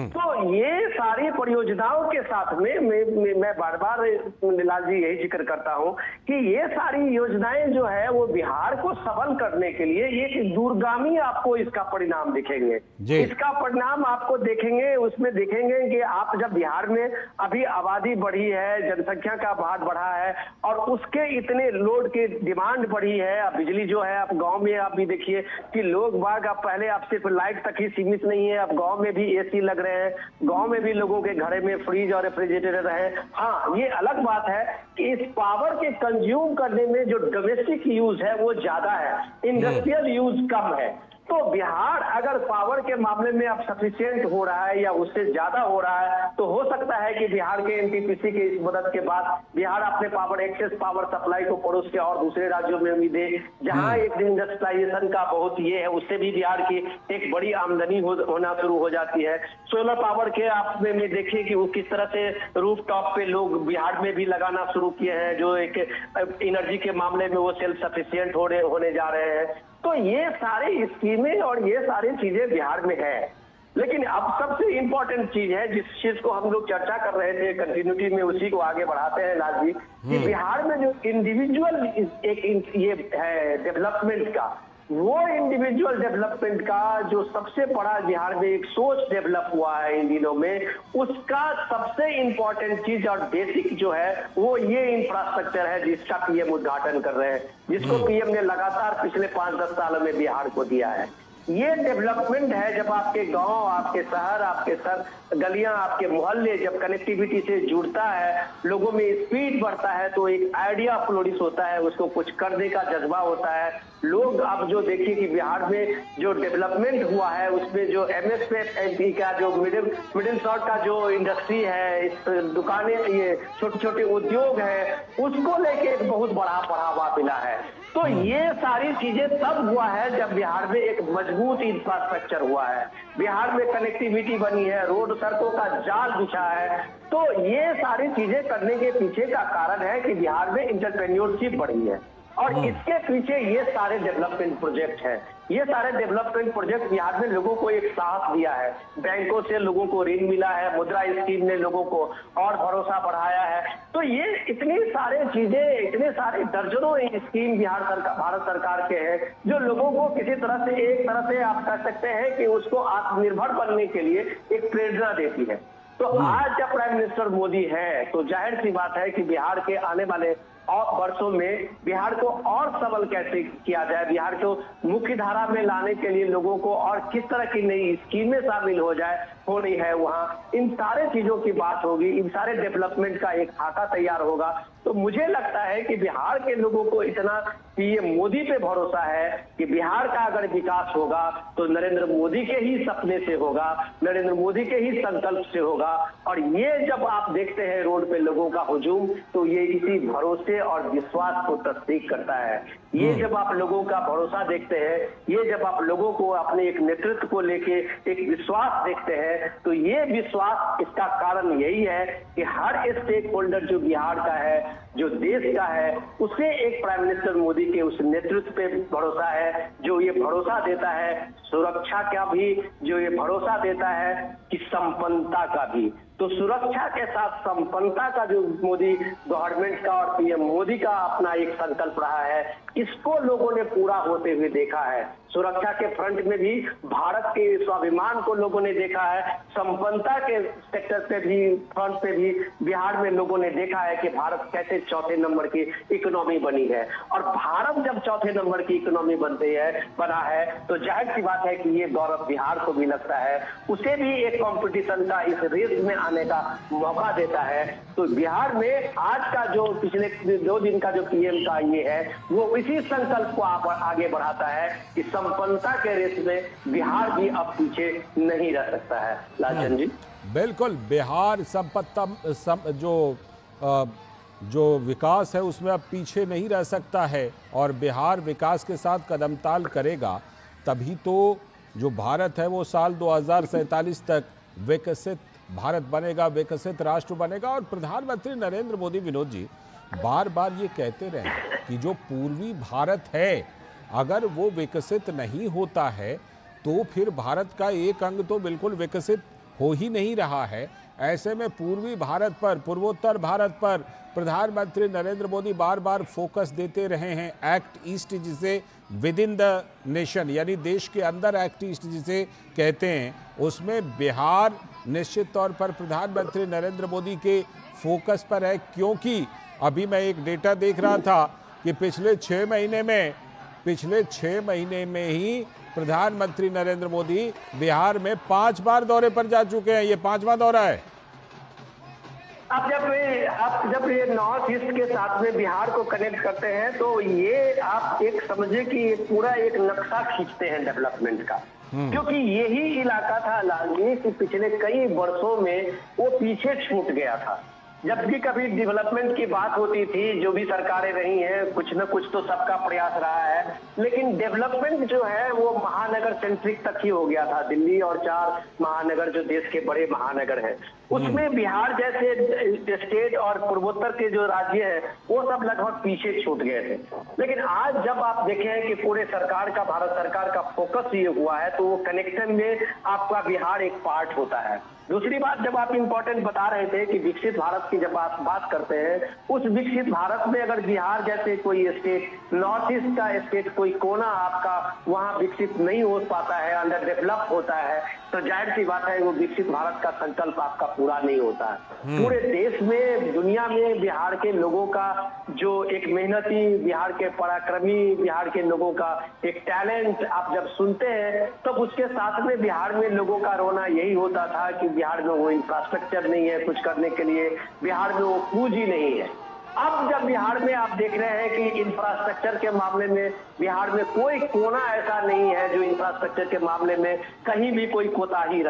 Speaker 2: तो ये सारी परियोजनाओं के साथ में मैं बार बार लाल जी यही जिक्र करता हूं कि ये सारी योजनाएं जो है वो बिहार को सबल करने के लिए एक दूरगामी आपको इसका परिणाम दिखेंगे। इसका परिणाम आपको देखेंगे, उसमें देखेंगे कि आप जब बिहार में अभी आबादी बढ़ी है, जनसंख्या का भार बढ़ा है और उसके इतने लोड की डिमांड बढ़ी है। अब बिजली जो है, अब गाँव में आप भी देखिए कि लोग बाग अब पहले आप सिर्फ लाइट तक ही सीमित नहीं है, अब गाँव में भी एसी लग रहे हैं, गांव में भी लोगों के घरे में फ्रिज और रेफ्रिजरेटर है। हाँ, ये अलग बात है कि इस पावर के कंज्यूम करने में जो डोमेस्टिक यूज है वो ज्यादा है, इंडस्ट्रियल यूज कम है। तो बिहार अगर पावर के मामले में अब सफिशिएंट हो रहा है या उससे ज्यादा हो रहा है तो हो सकता है कि बिहार के एनटीपीसी के इस मदद के बाद बिहार अपने पावर एक्सेस पावर सप्लाई को पड़ोस के और दूसरे राज्यों में भी दे, जहां एक इंडस्ट्रियलाइजेशन का बहुत ये है, उससे भी बिहार की एक बड़ी आमदनी होना शुरू हो जाती है। सोलर पावर के आप में देखिए कि वो किस तरह से रूफ टॉप पे लोग बिहार में भी लगाना शुरू किए हैं, जो एक एनर्जी के मामले में वो सेल्फ सफिशिएंट होने जा रहे हैं। तो ये सारी स्कीमें और ये सारी चीजें बिहार में है। लेकिन अब सबसे इंपॉर्टेंट चीज है जिस चीज को हम लोग चर्चा कर रहे थे, कंटिन्यूटी में उसी को आगे बढ़ाते हैं लाल जी, कि बिहार में जो इंडिविजुअल एक ये है डेवलपमेंट का, वो इंडिविजुअल डेवलपमेंट का जो सबसे बड़ा बिहार में एक सोच डेवलप हुआ है इन दिनों में, उसका सबसे इंपॉर्टेंट चीज और बेसिक जो है वो ये इंफ्रास्ट्रक्चर है जिसका पीएम उद्घाटन कर रहे हैं, जिसको पीएम ने लगातार पिछले 5-10 सालों में बिहार को दिया है। ये डेवलपमेंट है। जब आपके गांव, आपके शहर, आपके गलियां, आपके मोहल्ले जब कनेक्टिविटी से जुड़ता है, लोगों में स्पीड बढ़ता है, तो एक आइडिया फ्लोरिश होता है, उसको कुछ करने का जज्बा होता है। लोग अब जो देखिए कि बिहार में जो डेवलपमेंट हुआ है, उसमें जो एमएसपी का जो मिडिल शॉर्ट का जो इंडस्ट्री है, इस दुकानें, ये छोटे छोटे उद्योग है, उसको लेके एक बहुत बड़ा बढ़ावा मिला है। तो ये सारी चीजें तब हुआ है जब बिहार में एक मजबूत इंफ्रास्ट्रक्चर हुआ है, बिहार में कनेक्टिविटी बनी है, रोड सड़कों का जाल बिछा है। तो ये सारी चीजें करने के पीछे का कारण है कि बिहार में एंटरप्रेन्योरशिप बढ़ी है, और इसके पीछे ये सारे डेवलपमेंट प्रोजेक्ट हैं। ये सारे डेवलपमेंट प्रोजेक्ट बिहार में लोगों को एक साहस दिया है, बैंकों से लोगों को ऋण मिला है, मुद्रा स्कीम ने लोगों को और भरोसा बढ़ाया है। तो ये इतनी सारे चीजें, इतने सारे दर्जनों स्कीम भारत सरकार के हैं, जो लोगों को किसी तरह से, एक तरह से आप कह सकते हैं कि उसको आत्मनिर्भर बनने के लिए एक प्रेरणा देती है। तो आज जब प्राइम मिनिस्टर मोदी है, तो जाहिर सी बात है कि बिहार के आने वाले और वर्षों में बिहार को और सबल कैसे किया जाए, बिहार को मुख्य धारा में लाने के लिए लोगों को और किस तरह की नई स्कीमें शामिल हो रही है, वहाँ इन सारे चीजों की बात होगी, इन सारे डेवलपमेंट का एक खाका तैयार होगा। तो मुझे लगता है कि बिहार के लोगों को इतना पीएम मोदी पे भरोसा है कि बिहार का अगर विकास होगा तो नरेंद्र मोदी के ही सपने से होगा, नरेंद्र मोदी के ही संकल्प से होगा। और ये जब आप देखते हैं रोड पे लोगों का हुजूम, तो ये इसी भरोसे और विश्वास को तस्दीक करता है। ये जब आप लोगों का भरोसा देखते हैं, ये जब आप लोगों को अपने एक नेतृत्व को लेके एक विश्वास देखते हैं, तो ये विश्वास, इसका कारण यही है कि हर स्टेक होल्डर जो बिहार का है, जो देश का है, उसे एक प्राइम मिनिस्टर मोदी के उस नेतृत्व पे भरोसा है, जो ये भरोसा देता है सुरक्षा का भी, जो ये भरोसा देता है कि संपन्नता का भी। तो सुरक्षा के साथ संपन्नता का जो मोदी गवर्नमेंट का और पीएम मोदी का अपना एक संकल्प रहा है, इसको लोगों ने पूरा होते हुए देखा है। सुरक्षा के फ्रंट में भी भारत के स्वाभिमान को लोगों ने देखा है, संपन्नता के सेक्टर पे भी, फ्रंट पे भी बिहार में लोगों ने देखा है कि भारत कैसे चौथे नंबर की इकोनॉमी बनी है। और भारत जब चौथे नंबर की इकोनॉमी बना है, तो जाहिर सी बात है कि ये गौरव बिहार को भी लगता है, उसे भी एक कंपटीशन का इस रेस में आने का मौका देता है। तो बिहार में आज का जो पिछले 2 दिन का जो पीएम का ये है, वो इसी संकल्प को आगे बढ़ाता है कि संपन्नता के रेस में बिहार भी अब पीछे नहीं रह सकता है। लालचंद जी,
Speaker 1: बिल्कुल, बिहार जो विकास है उसमें अब पीछे नहीं रह सकता है, और बिहार विकास के साथ कदमताल करेगा, तभी तो जो भारत है वो साल 2047 तक विकसित भारत बनेगा, विकसित राष्ट्र बनेगा। और प्रधानमंत्री नरेंद्र मोदी, विनोद जी, बार बार ये कहते रहे कि जो पूर्वी भारत है, अगर वो विकसित नहीं होता है तो फिर भारत का एक अंग तो बिल्कुल विकसित हो ही नहीं रहा है। ऐसे में पूर्वी भारत पर, पूर्वोत्तर भारत पर प्रधानमंत्री नरेंद्र मोदी बार बार फोकस देते रहे हैं। एक्ट ईस्ट, जिसे विद इन द नेशन, यानी देश के अंदर एक्ट ईस्ट जिसे कहते हैं, उसमें बिहार निश्चित तौर पर प्रधानमंत्री नरेंद्र मोदी के फोकस पर है। क्योंकि अभी मैं एक डेटा देख रहा था कि पिछले 6 महीने में ही प्रधानमंत्री नरेंद्र मोदी बिहार में 5 बार दौरे पर जा चुके हैं। ये 5वां दौरा है।
Speaker 2: आप जब ये नॉर्थ ईस्ट के साथ में बिहार को कनेक्ट करते हैं, तो ये आप एक समझे कि पूरा एक नक्शा खींचते हैं डेवलपमेंट का। क्योंकि यही इलाका था लालजी कि पिछले कई वर्षों में वो पीछे छूट गया था। जब भी कभी डेवलपमेंट की बात होती थी, जो भी सरकारें रही हैं, कुछ न कुछ तो सबका प्रयास रहा है, लेकिन डेवलपमेंट जो है वो महानगर सेंट्रिक तक ही हो गया था। दिल्ली और 4 महानगर जो देश के बड़े महानगर हैं, उसमें बिहार जैसे स्टेट और पूर्वोत्तर के जो राज्य हैं, वो सब लगभग पीछे छूट गए थे। लेकिन आज जब आप देखें कि पूरे सरकार का, भारत सरकार का फोकस ये हुआ है, तो वो कनेक्शन में आपका बिहार एक पार्ट होता है। दूसरी बात, जब आप इंपॉर्टेंट बता रहे थे कि विकसित भारत की जब आप बात करते हैं, उस विकसित भारत में अगर बिहार जैसे कोई स्टेट, नॉर्थ ईस्ट का स्टेट, कोई कोना आपका वहां विकसित नहीं हो पाता है, अंडर डेवलप होता है, तो जाहिर सी बात है वो विकसित भारत का संकल्प आपका पूरा नहीं होता। पूरे देश में, दुनिया में बिहार के लोगों का जो एक मेहनती, बिहार के पराक्रमी, बिहार के लोगों का एक टैलेंट आप जब सुनते हैं तब उसके साथ में बिहार में लोगों का रोना यही होता था कि बिहार में वो इंफ्रास्ट्रक्चर नहीं है कुछ करने के लिए, बिहार में वो पूंजी नहीं है। अब जब बिहार में आप देख रहे हैं कि इंफ्रास्ट्रक्चर के मामले में बिहार में कोई कोना ऐसा नहीं है जो इंफ्रास्ट्रक्चर के मामले में कहीं भी कोई कोताही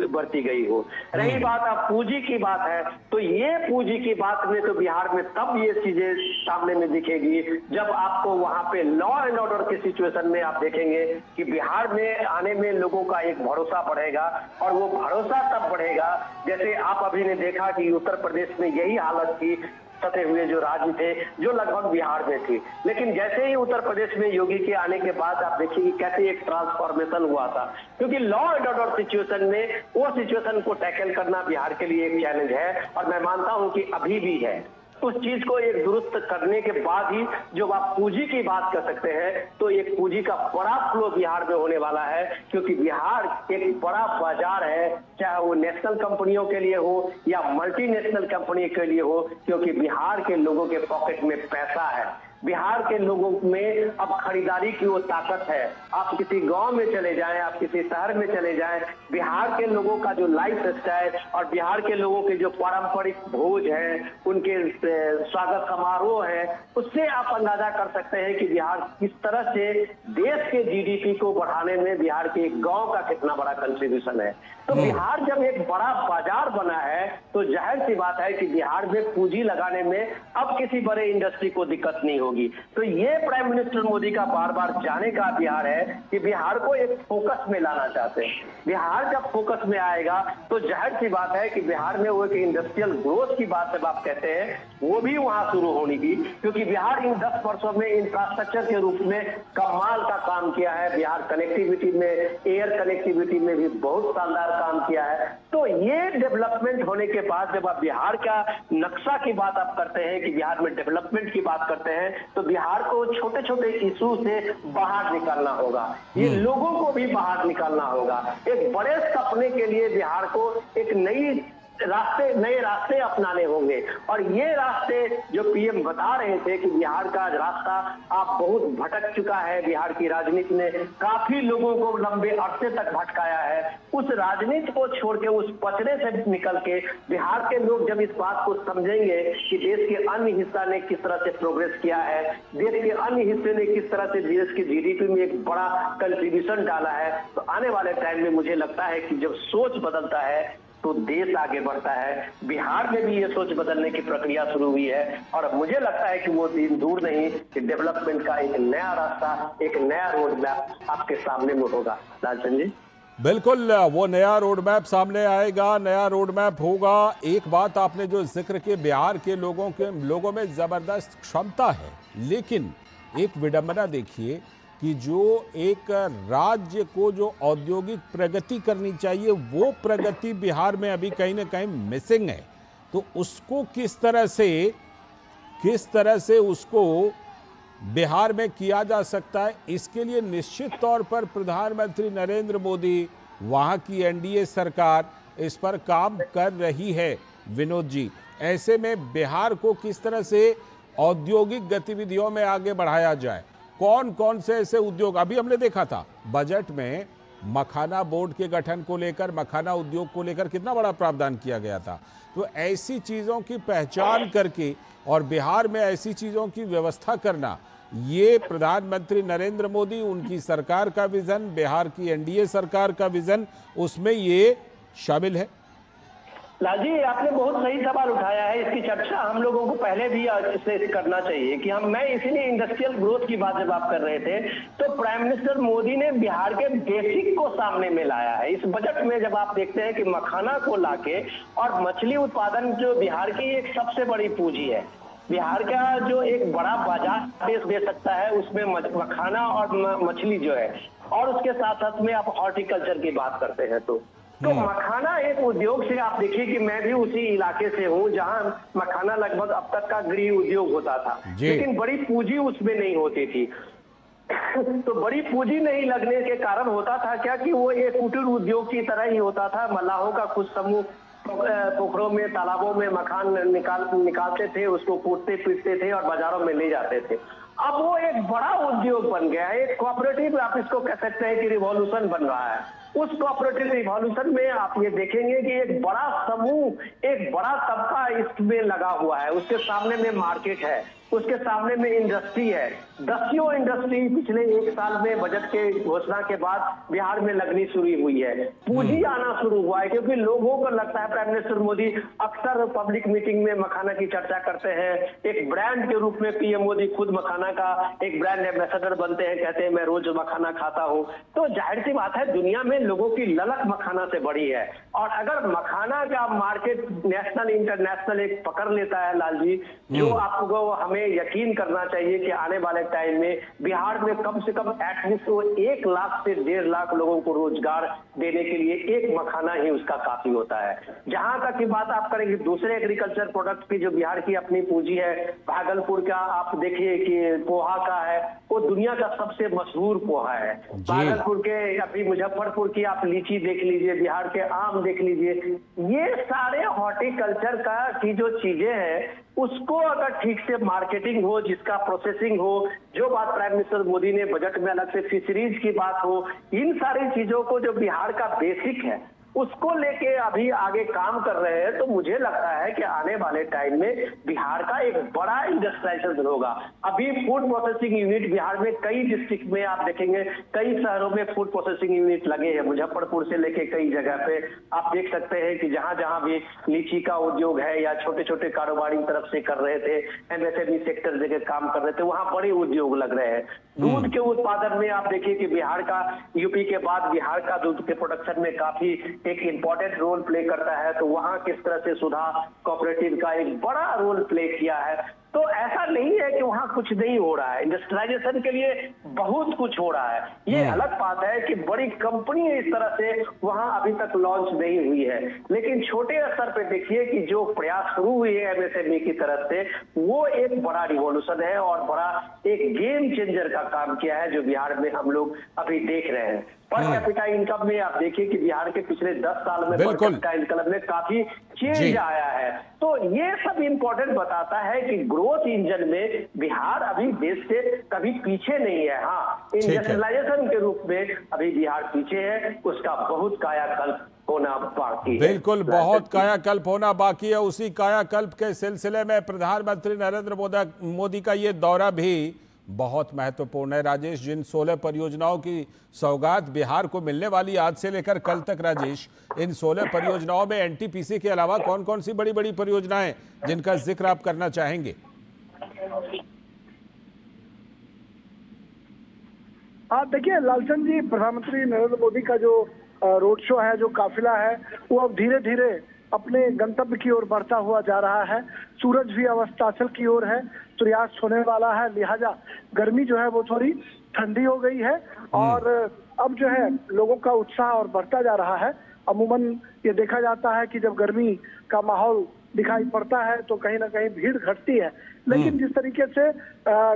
Speaker 2: बरती गई हो। रही बात अब पूंजी की बात है, तो ये पूंजी की बात में तो बिहार में तब ये चीजें सामने में दिखेगी जब आपको वहां पे लॉ एंड ऑर्डर की सिचुएशन में आप देखेंगे कि बिहार में आने में लोगों का एक भरोसा बढ़ेगा। और वो भरोसा तब बढ़ेगा जैसे आप अभी ने देखा कि उत्तर प्रदेश में यही हालत थी, सटे हुए जो राज्य थे जो लगभग बिहार में थी, लेकिन जैसे ही उत्तर प्रदेश में योगी के आने के बाद आप देखिए कि कैसे एक ट्रांसफॉर्मेशन हुआ था, क्योंकि लॉ एंड ऑर्डर सिचुएशन में वो सिचुएशन को टैकल करना बिहार के लिए एक चैलेंज है और मैं मानता हूं कि अभी भी है। उस चीज को एक दुरुस्त करने के बाद ही जब आप पूंजी की बात कर सकते हैं तो एक पूंजी का बड़ा फ्लो बिहार में होने वाला है, क्योंकि बिहार एक बड़ा बाजार है, चाहे वो नेशनल कंपनियों के लिए हो या मल्टीनेशनल कंपनी के लिए हो, क्योंकि बिहार के लोगों के पॉकेट में पैसा है। बिहार के लोगों में अब खरीदारी की वो ताकत है। आप किसी गांव में चले जाएं, आप किसी शहर में चले जाएं, बिहार के लोगों का जो लाइफ स्टाइल और बिहार के लोगों के जो पारंपरिक भोज है, उनके स्वागत समारोह है, उससे आप अंदाजा कर सकते हैं कि बिहार किस तरह से देश के जीडीपी को बढ़ाने में बिहार के एक गांव का कितना बड़ा कंट्रीब्यूशन है। तो बिहार जब एक बड़ा बाजार बना है तो जाहिर सी बात है कि बिहार में पूंजी लगाने में अब किसी बड़े इंडस्ट्री को दिक्कत नहीं होगी। तो ये प्राइम मिनिस्टर मोदी का बार बार जाने का बिहार है कि बिहार को एक फोकस में लाना चाहते हैं। बिहार जब फोकस में आएगा तो जाहिर सी बात है कि बिहार में वो एक इंडस्ट्रियल ग्रोथ की बात जब आप कहते हैं वो भी वहां शुरू होनी थी, क्योंकि बिहार इन 10 वर्षों में इंफ्रास्ट्रक्चर के रूप में कमाल का काम किया है। बिहार कनेक्टिविटी में, एयर कनेक्टिविटी में भी बहुत शानदार काम किया है। तो ये डेवलपमेंट होने के बाद जब आप बिहार का नक्शा की बात आप करते हैं कि बिहार में डेवलपमेंट की बात करते हैं तो बिहार को छोटे छोटे इशू से बाहर निकालना होगा, ये लोगों को भी बाहर निकालना होगा। एक बड़े सपने के लिए बिहार को एक नए रास्ते अपनाने होंगे और ये रास्ते जो पीएम बता रहे थे कि बिहार का रास्ता आप बहुत भटक चुका है, बिहार की राजनीति ने काफी लोगों को लंबे अरसे तक भटकाया है, उस राजनीति को छोड़ के उस पचड़े से निकल के बिहार के लोग जब इस बात को समझेंगे कि देश के अन्य हिस्सा ने किस तरह से प्रोग्रेस किया है, देश के अन्य हिस्से ने किस तरह से देश की जीडीपी में एक बड़ा कंट्रीब्यूशन डाला है, तो आने वाले टाइम में मुझे लगता है कि जब सोच बदलता है तो देश आगे बढ़ता है। बिहार में भी ये सोच बदलने की प्रक्रिया शुरू हुई है और मुझे लगता है कि वो दिन दूर नहीं कि डेवलपमेंट का एक नया रास्ता, एक नया रोड मैप आपके सामने में होगा। लालचंद जी,
Speaker 1: बिल्कुल वो नया रोड मैप सामने आएगा, नया रोड मैप होगा। एक बात आपने जो जिक्र के बिहार के लोगों में जबरदस्त क्षमता है, लेकिन एक विडंबना देखिए कि जो एक राज्य को जो औद्योगिक प्रगति करनी चाहिए वो प्रगति बिहार में अभी कहीं ना कहीं मिसिंग है। तो उसको किस तरह से उसको बिहार में किया जा सकता है, इसके लिए निश्चित तौर पर प्रधानमंत्री नरेंद्र मोदी, वहाँ की एनडीए सरकार इस पर काम कर रही है। विनोद जी, ऐसे में बिहार को किस तरह से औद्योगिक गतिविधियों में आगे बढ़ाया जाए, कौन कौन से ऐसे उद्योग, अभी हमने देखा था बजट में मखाना बोर्ड के गठन को लेकर, मखाना उद्योग को लेकर कितना बड़ा प्रावधान किया गया था। तो ऐसी चीज़ों की पहचान करके और बिहार में ऐसी चीज़ों की व्यवस्था करना, ये प्रधानमंत्री नरेंद्र मोदी, उनकी सरकार का विजन, बिहार की एनडीए सरकार का विजन, उसमें ये शामिल है।
Speaker 2: लालजी, आपने बहुत सही सवाल उठाया है। इसकी चर्चा हम लोगों को पहले भी इससे करना चाहिए कि मैं इसीलिए इंडस्ट्रियल ग्रोथ की बात जब आप कर रहे थे तो प्राइम मिनिस्टर मोदी ने बिहार के बेसिक को सामने में लाया है। इस बजट में जब आप देखते हैं कि मखाना को लाके और मछली उत्पादन जो बिहार की एक सबसे बड़ी पूंजी है, बिहार का जो एक बड़ा बाजार देश दे सकता है उसमें मखाना और मछली जो है, और उसके साथ साथ में आप हॉर्टिकल्चर की बात करते हैं तो मखाना एक उद्योग से आप देखिए कि मैं भी उसी इलाके से हूं जहां मखाना लगभग अब तक का गृह उद्योग होता था, लेकिन बड़ी पूंजी उसमें नहीं होती थी। तो बड़ी पूंजी नहीं लगने के कारण होता था क्या कि वो एक कुटीर उद्योग की तरह ही होता था। मलाहों का कुछ समूह पोखरों में, तालाबों में मखान निकालते थे, उसको कूटते पीटते थे और बाजारों में ले जाते थे। अब वो एक बड़ा उद्योग बन गया है, एक कोऑपरेटिव, आप इसको कह सकते हैं कि रिवॉल्यूशन बन रहा है। उस कोऑपरेटिव रिवॉल्यूशन में आप ये देखेंगे कि एक बड़ा समूह, एक बड़ा तबका इसमें लगा हुआ है। उसके सामने में मार्केट है, उसके सामने में इंडस्ट्री है। दसियों इंडस्ट्री पिछले 1 साल में बजट के घोषणा के बाद बिहार में लगनी शुरू हुई है। पूंजी आना शुरू हुआ है, क्योंकि लोगों को लगता है प्राइम मिनिस्टर मोदी अक्सर पब्लिक मीटिंग में मखाना की चर्चा करते हैं। एक ब्रांड के रूप में पीएम मोदी खुद मखाना का एक ब्रांड एम्बेसडर बनते हैं, कहते हैं मैं रोज मखाना खाता हूं। तो जाहिर सी बात है, दुनिया में लोगों की ललक मखाना से बड़ी है। और अगर मखाना का मार्केट नेशनल इंटरनेशनल एक पकड़ लेता है लाल जी, जो आपको हमें यकीन करना चाहिए कि आने वाले टाइम में बिहार में कम से कम एटलीस्ट 1 लाख से 1.5 लाख लोगों को रोजगार देने के लिए एक मखाना ही उसका काफी होता है। जहां तक की बात आप करेंगे दूसरे एग्रीकल्चर प्रोडक्ट की, जो बिहार की अपनी पूंजी है, भागलपुर का आप देखिए कि पोहा का है, वो दुनिया का सबसे मशहूर पोहा है। भागलपुर के, अभी मुजफ्फरपुर की आप लीची देख लीजिए, बिहार के आम देख लीजिए। ये सारे हॉर्टिकल्चर का की जो चीजें हैं, उसको अगर ठीक से मार्केटिंग हो, जिसका प्रोसेसिंग हो, जो बात प्राइम मिनिस्टर मोदी ने बजट में अलग से फिशरीज की बात हो, इन सारी चीजों को जो बिहार का बेसिक है उसको लेके अभी आगे काम कर रहे हैं, तो मुझे लगता है कि आने वाले टाइम में बिहार का एक बड़ा इंडस्ट्रियलाइजेशन होगा। अभी फूड प्रोसेसिंग यूनिट बिहार में कई डिस्ट्रिक्ट में आप देखेंगे, कई शहरों में फूड प्रोसेसिंग यूनिट लगे हैं। मुजफ्फरपुर से लेके कई जगह पे आप देख सकते हैं कि जहां जहां भी लीची का उद्योग है या छोटे छोटे कारोबारी तरफ से कर रहे थे, एमएसएमई सेक्टर जगह काम कर रहे थे, वहां बड़े उद्योग लग रहे हैं। दूध के उत्पादन में आप देखिए कि बिहार का, यूपी के बाद बिहार का दूध के प्रोडक्शन में काफी एक इंपॉर्टेंट रोल प्ले करता है। तो वहां किस तरह से सुधा कोऑपरेटिव का एक बड़ा रोल प्ले किया है। तो ऐसा नहीं है कि वहां कुछ नहीं हो रहा है, इंडस्ट्रियलाइजेशन के लिए बहुत कुछ हो रहा है। ये अलग बात है कि बड़ी कंपनी इस तरह से वहां अभी तक लॉन्च नहीं हुई है, लेकिन छोटे स्तर पे देखिए कि जो प्रयास शुरू हुए हैं एमएसएमई की तरफ से, वो एक बड़ा रिवॉल्यूशन है और बड़ा एक गेम चेंजर का काम किया है, जो बिहार में हम लोग अभी देख रहे हैं। पर कैपिटा इनकम में आप देखिए कि बिहार के पिछले 10 साल में पर कैपिटा इनकम में काफी चेंज आया है। तो ये सब इंपॉर्टेंट बताता है कि ग्रोथ इंजन में बिहार अभी देश से कभी पीछे नहीं है। हाँ, इंडस्ट्रियलाइजेशन के रूप में अभी बिहार पीछे है, उसका बहुत कायाकल्प होना बाकी है।
Speaker 1: बिल्कुल, बहुत कायाकल्प होना बाकी है। उसी कायाकल्प के सिलसिले में प्रधानमंत्री नरेंद्र मोदी का ये दौरा भी बहुत महत्वपूर्ण है। राजेश, जिन 16 परियोजनाओं की सौगात बिहार को मिलने वाली आज से लेकर कल तक, राजेश, इन 16 परियोजनाओं में एनटीपीसी के अलावा कौन कौन सी बड़ी बड़ी परियोजनाएं जिनका जिक्र आप करना चाहेंगे?
Speaker 3: देखिए लालचंद जी, प्रधानमंत्री नरेंद्र मोदी का जो रोड शो है, जो काफिला है, वो अब धीरे धीरे अपने गंतव्य की ओर बढ़ता हुआ जा रहा है। सूरज भी अस्ताचल की ओर है, सूर्यास्त होने वाला है, लिहाजा गर्मी जो है वो थोड़ी ठंडी हो गई है और अब जो है लोगों का उत्साह और बढ़ता जा रहा है। अमूमन ये देखा जाता है कि जब गर्मी का माहौल दिखाई पड़ता है तो कहीं ना कहीं भीड़ घटती है, लेकिन जिस तरीके से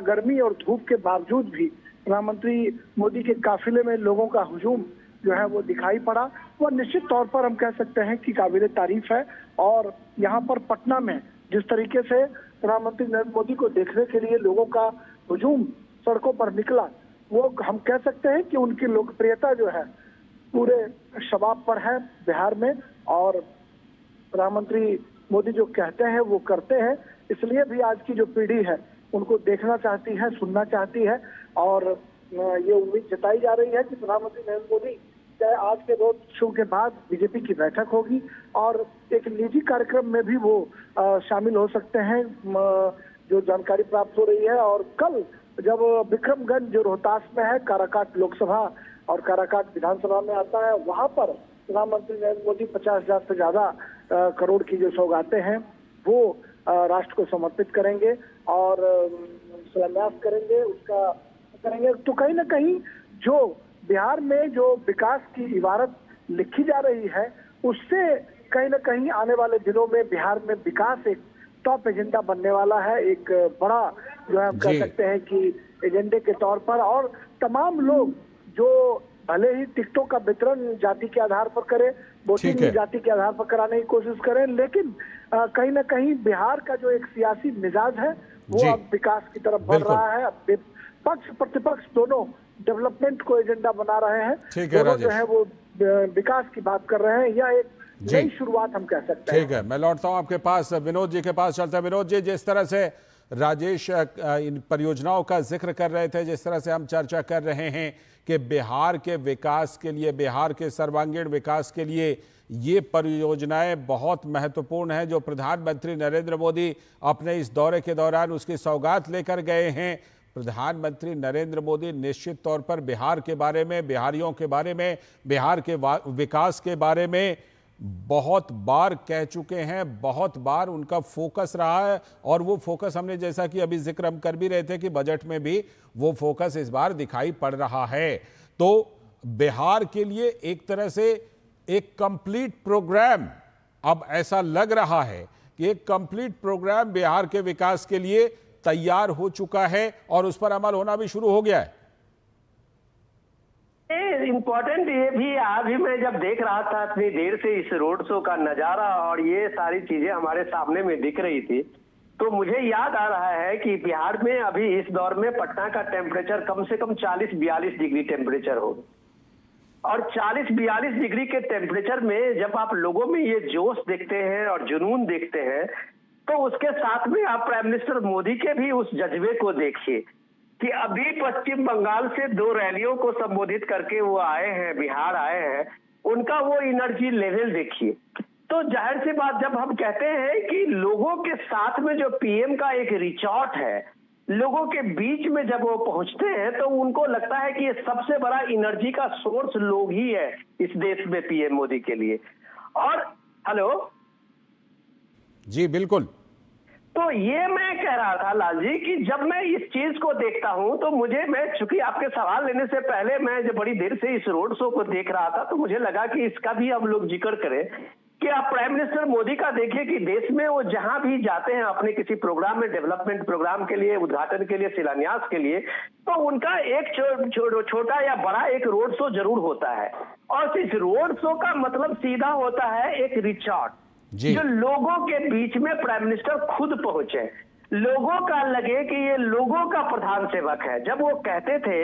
Speaker 3: गर्मी और धूप के बावजूद भी प्रधानमंत्री मोदी के काफिले में लोगों का हुजूम जो है वो दिखाई पड़ा, वह निश्चित तौर पर हम कह सकते हैं कि काबिले तारीफ है। और यहाँ पर पटना में जिस तरीके से प्रधानमंत्री नरेंद्र मोदी को देखने के लिए लोगों का हुजूम सड़कों पर निकला, वो हम कह सकते हैं कि उनकी लोकप्रियता जो है पूरे शबाब पर है बिहार में। और प्रधानमंत्री मोदी जो कहते हैं वो करते हैं, इसलिए भी आज की जो पीढ़ी है उनको देखना चाहती है, सुनना चाहती है। और ये उम्मीद जताई जा रही है कि प्रधानमंत्री नरेंद्र मोदी चाहे आज के रोड शो के बाद बीजेपी की बैठक होगी और एक निजी कार्यक्रम में भी वो शामिल हो सकते हैं, जो जानकारी प्राप्त हो रही है। और कल जब विक्रमगंज जो रोहतास में है, काराकाट लोकसभा और काराकाट विधानसभा में आता है, वहां पर प्रधानमंत्री नरेंद्र मोदी 50,000 से ज्यादा करोड़ की जो सौगातें हैं वो राष्ट्र को समर्पित करेंगे और शिलान्यास करेंगे, उसका करेंगे। तो कहीं ना कहीं जो बिहार में जो विकास की इबारत लिखी जा रही है, उससे कहीं ना कहीं आने वाले दिनों में बिहार में विकास एक टॉप एजेंडा बनने वाला है, एक बड़ा जो है हम कह सकते हैं कि एजेंडे के तौर पर। और तमाम लोग जो भले ही टिकटों का वितरण जाति के आधार पर करे, वोटिंग
Speaker 1: ठीक है।
Speaker 3: जाति के आधार पर कराने की कोशिश करें, लेकिन कहीं ना कहीं बिहार का जो एक सियासी मिजाज है वो
Speaker 1: जी।
Speaker 3: अब विकास की तरफ बढ़
Speaker 1: बिल्कुल।
Speaker 3: रहा है। अब पक्ष प्रतिपक्ष दोनों डेवलपमेंट को एजेंडा बना रहे हैं।
Speaker 1: ठीक है
Speaker 3: दोनों जो
Speaker 1: राजेश।
Speaker 3: है वो विकास की बात कर रहे हैं। यह एक
Speaker 1: जी।
Speaker 3: नई शुरुआत हम कह सकते हैं।
Speaker 1: ठीक है, मैं लौटता हूं आपके पास, विनोद जी के पास चलता है। विनोद जी, जिस तरह से राजेश इन परियोजनाओं का जिक्र कर रहे थे, जिस तरह से हम चर्चा कर रहे हैं कि बिहार के विकास के लिए, बिहार के सर्वांगीण विकास के लिए ये परियोजनाएं बहुत महत्वपूर्ण हैं, जो प्रधानमंत्री नरेंद्र मोदी अपने इस दौरे के दौरान उसकी सौगात लेकर गए हैं। प्रधानमंत्री नरेंद्र मोदी निश्चित तौर पर बिहार के बारे में, बिहारियों के बारे में, बिहार के विकास के बारे में बहुत बार कह चुके हैं, बहुत बार उनका फोकस रहा है। और वो फोकस हमने, जैसा कि अभी जिक्र हम कर भी रहे थे, कि बजट में भी वो फोकस इस बार दिखाई पड़ रहा है। तो बिहार के लिए एक तरह से एक कंप्लीट प्रोग्राम, अब ऐसा लग रहा है कि एक कंप्लीट प्रोग्राम बिहार के विकास के लिए तैयार हो चुका है और उस पर अमल होना भी शुरू हो गया है।
Speaker 2: इम्पोर्टेंट ये भी, आज भी मैं जब देख रहा था इतनी देर से इस रोड शो का नजारा और ये सारी चीजें हमारे सामने में दिख रही थी, तो मुझे याद आ रहा है कि बिहार में अभी इस दौर में पटना का टेम्परेचर कम से कम 40-42 डिग्री टेम्परेचर होगा। और 40-42 डिग्री के टेम्परेचर में जब आप लोगों में ये जोश देखते हैं और जुनून देखते हैं, तो उसके साथ में आप प्राइम मिनिस्टर मोदी के भी उस जज्बे को देखिए कि अभी पश्चिम बंगाल से 2 रैलियों को संबोधित करके वो आए हैं, बिहार आए हैं, उनका वो एनर्जी लेवल देखिए। तो जाहिर सी बात, जब हम कहते हैं कि लोगों के साथ में जो पीएम का एक रीच आउट है, लोगों के बीच में जब वो पहुंचते हैं, तो उनको लगता है कि ये सबसे बड़ा एनर्जी का सोर्स लोग ही है इस देश में पीएम मोदी के लिए। और हेलो
Speaker 1: जी बिल्कुल।
Speaker 2: तो ये मैं कह रहा था लाल जी कि जब मैं इस चीज को देखता हूं, तो मैं चूंकि आपके सवाल लेने से पहले मैं जब बड़ी देर से इस रोड शो को देख रहा था, तो मुझे लगा कि इसका भी हम लोग जिक्र करें कि आप प्राइम मिनिस्टर मोदी का देखिए कि देश में वो जहां भी जाते हैं अपने किसी प्रोग्राम में, डेवलपमेंट प्रोग्राम के लिए, उद्घाटन के लिए, शिलान्यास के लिए, तो उनका एक छोटा या बड़ा एक रोड शो जरूर होता है। और इस रोड शो का मतलब सीधा होता है एक रीच आउट, जो लोगों के बीच में प्राइम मिनिस्टर खुद पहुंचे, लोगों का लगे कि ये लोगों का प्रधान सेवक है। जब वो कहते थे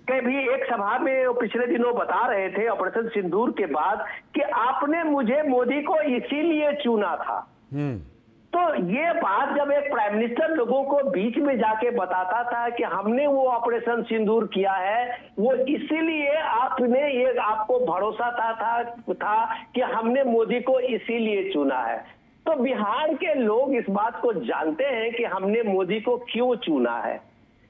Speaker 2: कि भी एक सभा में पिछले दिनों बता रहे थे ऑपरेशन सिंदूर के बाद कि आपने मुझे मोदी को इसीलिए चुना था, तो ये बात जब एक प्राइम मिनिस्टर लोगों को बीच में जाके बताता था कि हमने वो ऑपरेशन सिंदूर किया है, वो इसीलिए आपने, ये आपको भरोसा था कि हमने मोदी को इसीलिए चुना है, तो बिहार के लोग इस बात को जानते हैं कि हमने मोदी को क्यों चुना है।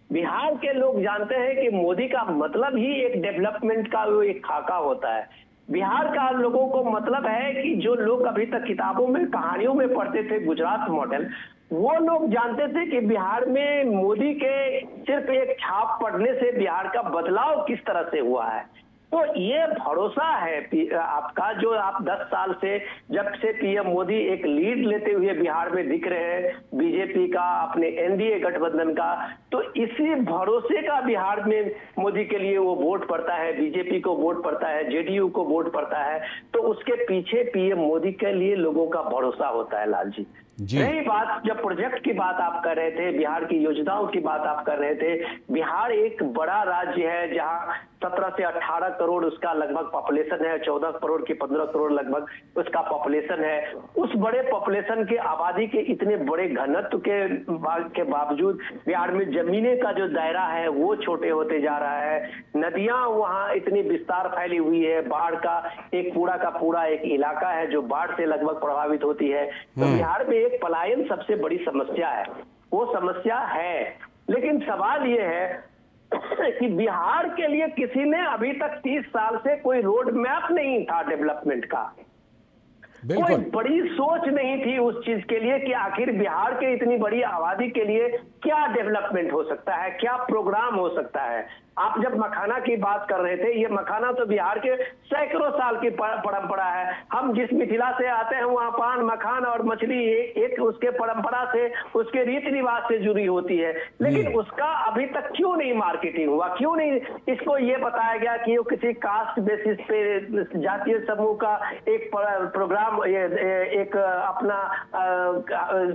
Speaker 2: बिहार के लोग जानते हैं कि मोदी का मतलब ही एक डेवलपमेंट का वो एक खाका होता है। बिहार का लोगों को मतलब है कि जो लोग अभी तक किताबों में, कहानियों में पढ़ते थे गुजरात मॉडल, वो लोग जानते थे कि बिहार में मोदी के सिर्फ एक छाप पड़ने से बिहार का बदलाव किस तरह से हुआ है। तो ये भरोसा है आपका, जो आप 10 साल से, जब से पीएम मोदी एक लीड लेते हुए बिहार में दिख रहे हैं बीजेपी का, अपने एनडीए गठबंधन का, तो इसी भरोसे का बिहार में मोदी के लिए वो वोट पड़ता है, बीजेपी को वोट पड़ता है, जेडीयू को वोट पड़ता है, तो उसके पीछे पीएम मोदी के लिए लोगों का भरोसा होता है लाल जी। रही बात, जब प्रोजेक्ट की बात आप कर रहे थे, बिहार की योजनाओं की बात आप कर रहे थे, बिहार एक बड़ा राज्य है जहां 17 से 18 करोड़ उसका लगभग पॉपुलेशन है, 14 करोड़ की 15 करोड़ लगभग उसका पॉपुलेशन है। उस बड़े पॉपुलेशन के, आबादी के इतने बड़े घनत्व के बावजूद बिहार में जमीने का जो दायरा है वो छोटे होते जा रहा है। नदियां वहां इतनी विस्तार फैली हुई है, बाढ़ का एक पूरा का पूरा एक इलाका है जो बाढ़ से लगभग प्रभावित होती है। तो बिहार में एक पलायन सबसे बड़ी समस्या है, वो समस्या है। लेकिन सवाल ये है कि बिहार के लिए किसी ने अभी तक 30 साल से कोई रोड मैप नहीं था डेवलपमेंट का, कोई बड़ी सोच नहीं थी उस चीज के लिए कि आखिर बिहार के इतनी बड़ी आबादी के लिए क्या डेवलपमेंट हो सकता है, क्या प्रोग्राम हो सकता है। आप जब मखाना की बात कर रहे थे, ये मखाना तो बिहार के सैकड़ों साल की परंपरा है। हम जिस मिथिला से आते हैं वहाँ पान, मखान और मछली एक उसके परंपरा से, उसके रीति रिवाज से जुड़ी होती है, लेकिन उसका अभी तक क्यों नहीं मार्केटिंग हुआ? क्यों नहीं इसको ये बताया गया कि वो किसी कास्ट बेसिस पे जातीय समूह का एक प्रोग्राम, एक अपना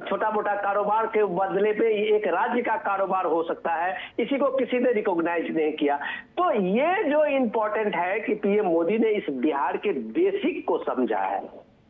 Speaker 2: छोटा मोटा कारोबार के बदले पे एक राज्य का कारोबार हो सकता है, इसी को किसी ने रिकॉग्नाइज नहीं किया। तो ये जो इंपॉर्टेंट है कि पीएम मोदी ने इस बिहार के बेसिक को समझा है।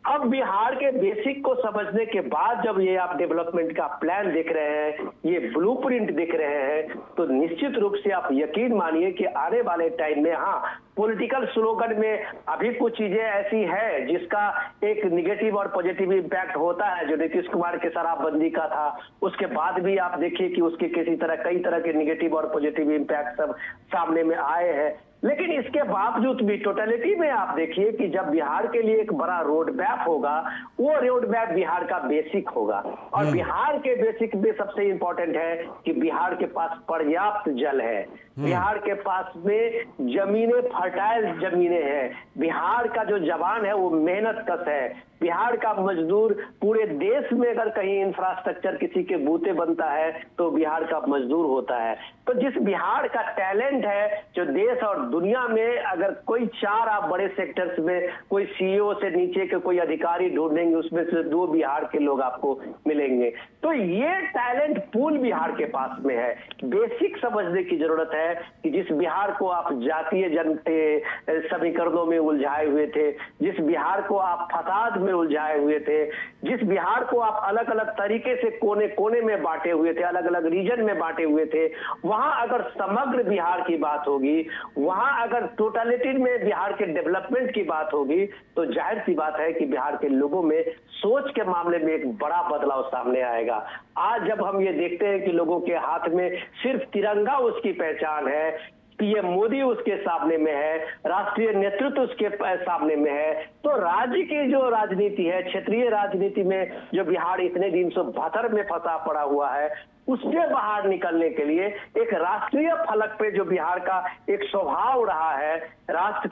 Speaker 2: अब बिहार के बेसिक को समझने के बाद जब ये आप डेवलपमेंट का प्लान देख रहे हैं, ये ब्लूप्रिंट देख रहे हैं, तो निश्चित रूप से आप यकीन मानिए कि आने वाले टाइम में, हाँ, पॉलिटिकल स्लोगन में अभी कुछ चीजें ऐसी है जिसका एक निगेटिव और पॉजिटिव इंपैक्ट होता है, जो नीतीश कुमार के शराबबंदी का था, उसके बाद भी आप देखिए कि उसके कई तरह के निगेटिव और पॉजिटिव इंपैक्ट सब सामने में आए हैं। लेकिन इसके बावजूद भी टोटलिटी में आप देखिए कि जब बिहार के लिए एक बड़ा रोड मैप होगा, वो रोड मैप बिहार का बेसिक होगा। और बिहार के बेसिक में सबसे इंपॉर्टेंट है कि बिहार के पास पर्याप्त जल है, बिहार के पास में जमीनें, फर्टाइल जमीनें हैं, बिहार का जो जवान है वो मेहनत कश है, बिहार का मजदूर, पूरे देश में अगर कहीं इंफ्रास्ट्रक्चर किसी के बूते बनता है तो बिहार का मजदूर होता है। तो जिस बिहार का टैलेंट है, जो देश और दुनिया में अगर कोई चार आप बड़े सेक्टर्स में कोई सीईओ से नीचे के कोई अधिकारी ढूंढेंगे, उसमें से 2 बिहार के लोग आपको मिलेंगे। तो ये टैलेंट पूल बिहार के पास में है। बेसिक समझने की जरूरत है कि जिस बिहार को आप जातीय समीकरणों में उलझाए हुए थे, जिस बिहार को आप फसाद में उलझाए हुए थे, जिस बिहार को आप अलग अलग तरीके से कोने कोने में बांटे हुए थे, अलग अलग रीजन में बांटे हुए थे, वहां अगर समग्र बिहार की बात होगी, वहां अगर टोटलिटी में बिहार के डेवलपमेंट की बात होगी, तो जाहिर सी बात है कि बिहार के लोगों में सोच के मामले में एक बड़ा बदलाव सामने आएगा। आज जब हम ये देखते हैं कि लोगों के हाथ में सिर्फ तिरंगा उसकी पहचान है, पीएम मोदी उसके सामने में है, राष्ट्रीय नेतृत्व उसके सामने में है, तो राज्य की जो राजनीति है, क्षेत्रीय राजनीति में जो बिहार इतने दिन से भतर में फंसा पड़ा हुआ है, उससे बाहर निकलने के लिए एक राष्ट्रीय फलक पे जो बिहार का एक स्वभाव रहा है, राष्ट्र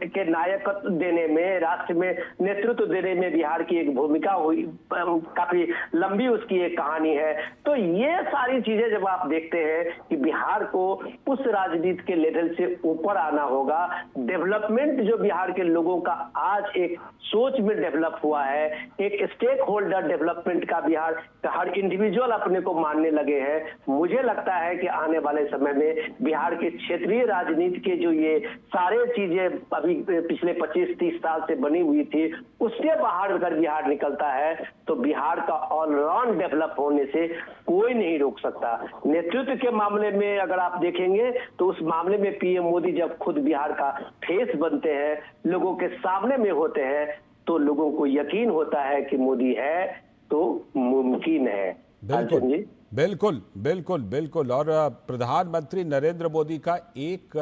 Speaker 2: के नायकत्व देने में, राष्ट्र में नेतृत्व देने में बिहार की एक भूमिका हुई, काफी लंबी उसकी एक कहानी है। तो ये सारी चीजें जब आप देखते हैं कि बिहार को उस राजनीति के लेवल से ऊपर आना होगा, डेवलपमेंट जो बिहार के लोगों का आज एक सोच में डेवलप हुआ है, एक स्टेक होल्डर डेवलपमेंट का बिहार का हर इंडिविजुअल अपने को मानने लगे हैं। मुझे लगता है कि आने वाले समय में बिहार के क्षेत्रीय राजनीति के जो ये सारे चीजें अभी पिछले 25-30 साल से बनी हुई थी, उससे बाहर अगर बिहार निकलता है तो बिहार का ऑलराउंड डेवलप होने से कोई नहीं रोक सकता। नेतृत्व के मामले में अगर आप देखेंगे तो उस मामले में पीएम मोदी जब खुद बिहार का फेस बनते हैं, लोगों के सामने में होते हैं, तो लोगों को यकीन होता है कि मोदी है तो मुमकिन है।
Speaker 1: बिल्कुल बिल्कुल बिल्कुल बिल्कुल। और प्रधानमंत्री नरेंद्र मोदी का एक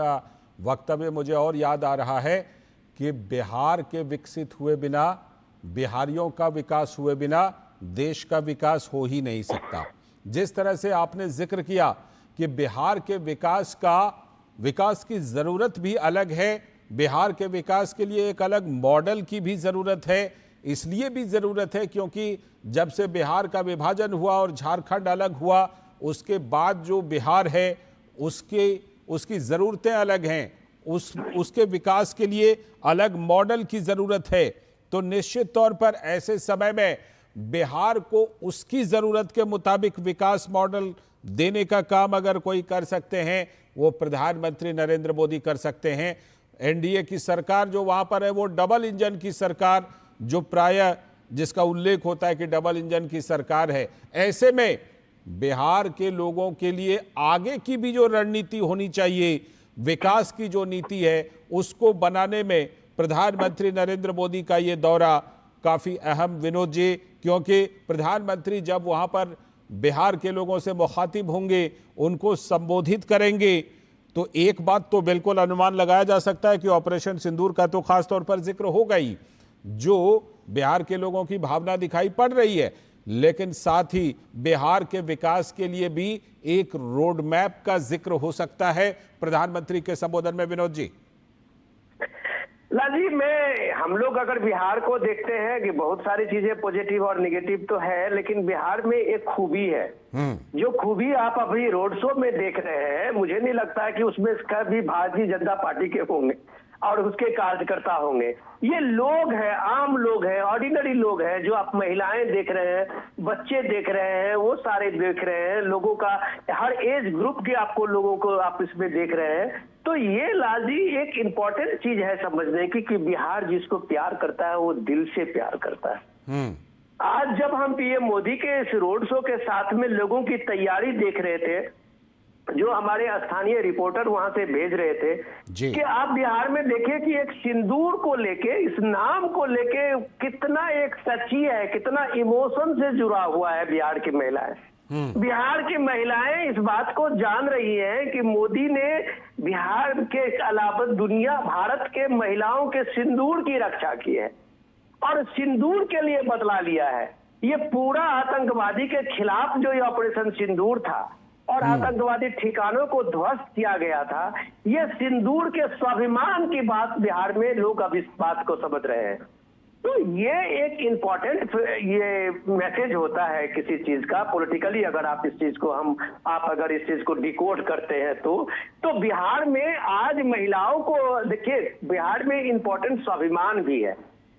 Speaker 1: वक्तव्य मुझे और याद आ रहा है कि बिहार के विकसित हुए बिना, बिहारियों का विकास हुए बिना देश का विकास हो ही नहीं सकता। जिस तरह से आपने जिक्र किया कि बिहार के विकास की ज़रूरत भी अलग है, बिहार के विकास के लिए एक अलग मॉडल की भी ज़रूरत है। इसलिए भी ज़रूरत है क्योंकि जब से बिहार का विभाजन हुआ और झारखंड अलग हुआ, उसके बाद जो बिहार है उसकी ज़रूरतें अलग हैं, उसके विकास के लिए अलग मॉडल की ज़रूरत है। तो निश्चित तौर पर ऐसे समय में बिहार को उसकी ज़रूरत के मुताबिक विकास मॉडल देने का काम अगर कोई कर सकते हैं, वो प्रधानमंत्री नरेंद्र मोदी कर सकते हैं। एनडीए की सरकार जो वहाँ पर है वो डबल इंजन की सरकार, जो प्रायः जिसका उल्लेख होता है कि डबल इंजन की सरकार है। ऐसे में बिहार के लोगों के लिए आगे की भी जो रणनीति होनी चाहिए, विकास की जो नीति है, उसको बनाने में प्रधानमंत्री नरेंद्र मोदी का ये दौरा काफ़ी अहम, विनोद जी, क्योंकि प्रधानमंत्री जब वहाँ पर बिहार के लोगों से मुखातिब होंगे, उनको संबोधित करेंगे, तो एक बात तो बिल्कुल अनुमान लगाया जा सकता है कि ऑपरेशन सिंदूर का तो खास तौर पर जिक्र होगा ही, जो बिहार के लोगों की भावना दिखाई पड़ रही है। लेकिन साथ ही बिहार के विकास के लिए भी एक रोड मैप का जिक्र हो सकता है प्रधानमंत्री के संबोधन में, विनोद जी।
Speaker 2: लाजी, हम लोग अगर बिहार को देखते हैं कि बहुत सारी चीजें पॉजिटिव और निगेटिव तो है, लेकिन बिहार में एक खूबी है। जो खूबी आप अभी रोड शो में देख रहे हैं, मुझे नहीं लगता है कि उसमें कभी भारतीय जनता पार्टी के होंगे और उसके कार्यकर्ता होंगे। ये लोग हैं, आम लोग हैं, ऑर्डिनरी लोग हैं। जो आप महिलाएं देख रहे हैं, बच्चे देख रहे हैं, वो सारे देख रहे हैं। लोगों का हर एज ग्रुप के आपको लोगों को आप इसमें देख रहे हैं। तो ये लाजी एक इम्पोर्टेंट चीज है समझने की कि बिहार जिसको प्यार करता है वो दिल से प्यार करता है। आज जब हम पीएम मोदी के इस रोड शो के साथ में लोगों की तैयारी देख रहे थे, जो हमारे स्थानीय रिपोर्टर वहां से भेज रहे थे कि आप बिहार में देखिए कि एक सिंदूर को लेके, इस नाम को लेके कितना एक सच्ची है, कितना इमोशन से जुड़ा हुआ है बिहार की महिलाएं। बिहार की महिलाएं इस बात को जान रही हैं कि मोदी ने बिहार के अलावा दुनिया भारत के महिलाओं के सिंदूर की रक्षा की है और सिंदूर के लिए बदला लिया है। ये पूरा आतंकवादी के खिलाफ जो ये ऑपरेशन सिंदूर था और आतंकवादी ठिकानों को ध्वस्त किया गया था, ये सिंदूर के स्वाभिमान की बात बिहार में लोग अब इस बात को समझ रहे हैं। तो ये एक इम्पोर्टेंट ये मैसेज होता है किसी चीज का पॉलिटिकली। अगर आप इस चीज को आप अगर इस चीज को डिकोड करते हैं तो बिहार में आज महिलाओं को देखिए, बिहार में इम्पोर्टेंट स्वाभिमान भी है।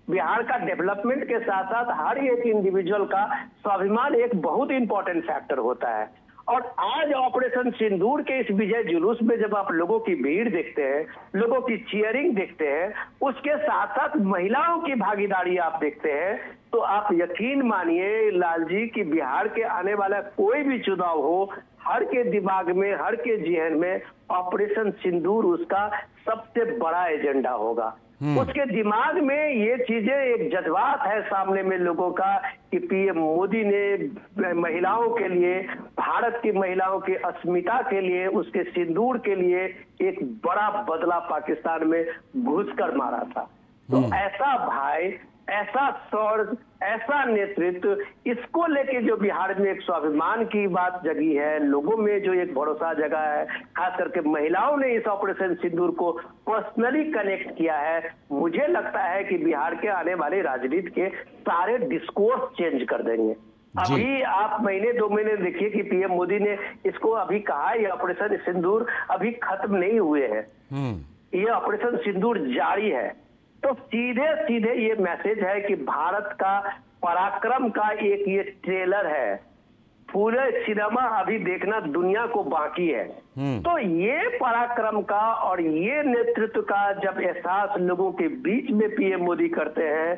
Speaker 2: बिहार का डेवलपमेंट के साथ साथ हर एक इंडिविजुअल का स्वाभिमान एक बहुत इंपॉर्टेंट फैक्टर होता है। और आज ऑपरेशन सिंदूर के इस विजय जुलूस में जब आप लोगों की भीड़ देखते हैं, लोगों की चीयरिंग देखते हैं, उसके साथ साथ महिलाओं की भागीदारी आप देखते हैं, तो आप यकीन मानिए लालजी कि बिहार के आने वाला कोई भी चुनाव हो, हर के दिमाग में, हर के जेहन में ऑपरेशन सिंदूर उसका सबसे बड़ा एजेंडा होगा। उसके दिमाग में ये चीजें एक जज्बात है सामने में लोगों का कि पीएम मोदी ने महिलाओं के लिए, भारत की महिलाओं की अस्मिता के लिए, उसके सिंदूर के लिए एक बड़ा बदला पाकिस्तान में घुसकर मारा था। तो ऐसा भाई, ऐसा स्वर्ग, ऐसा नेतृत्व, इसको लेके जो बिहार में एक स्वाभिमान की बात जगी है, लोगों में जो एक भरोसा जगा है, खास करके महिलाओं ने इस ऑपरेशन सिंदूर को पर्सनली कनेक्ट किया है। मुझे लगता है कि बिहार के आने वाले राजनीति के सारे डिस्कोर्स चेंज कर देंगे। अभी आप महीने 2 महीने देखिए कि पीएम मोदी ने इसको अभी कहा, ये ऑपरेशन सिंदूर अभी खत्म नहीं हुए हैं, ये ऑपरेशन सिंदूर जारी है। तो सीधे सीधे ये मैसेज है कि भारत का पराक्रम का एक ये ट्रेलर है। पूरे सिनेमा अभी देखना दुनिया को बाकी है। तो ये पराक्रम का और ये नेतृत्व का जब एहसास लोगों के बीच में पीएम मोदी करते हैं,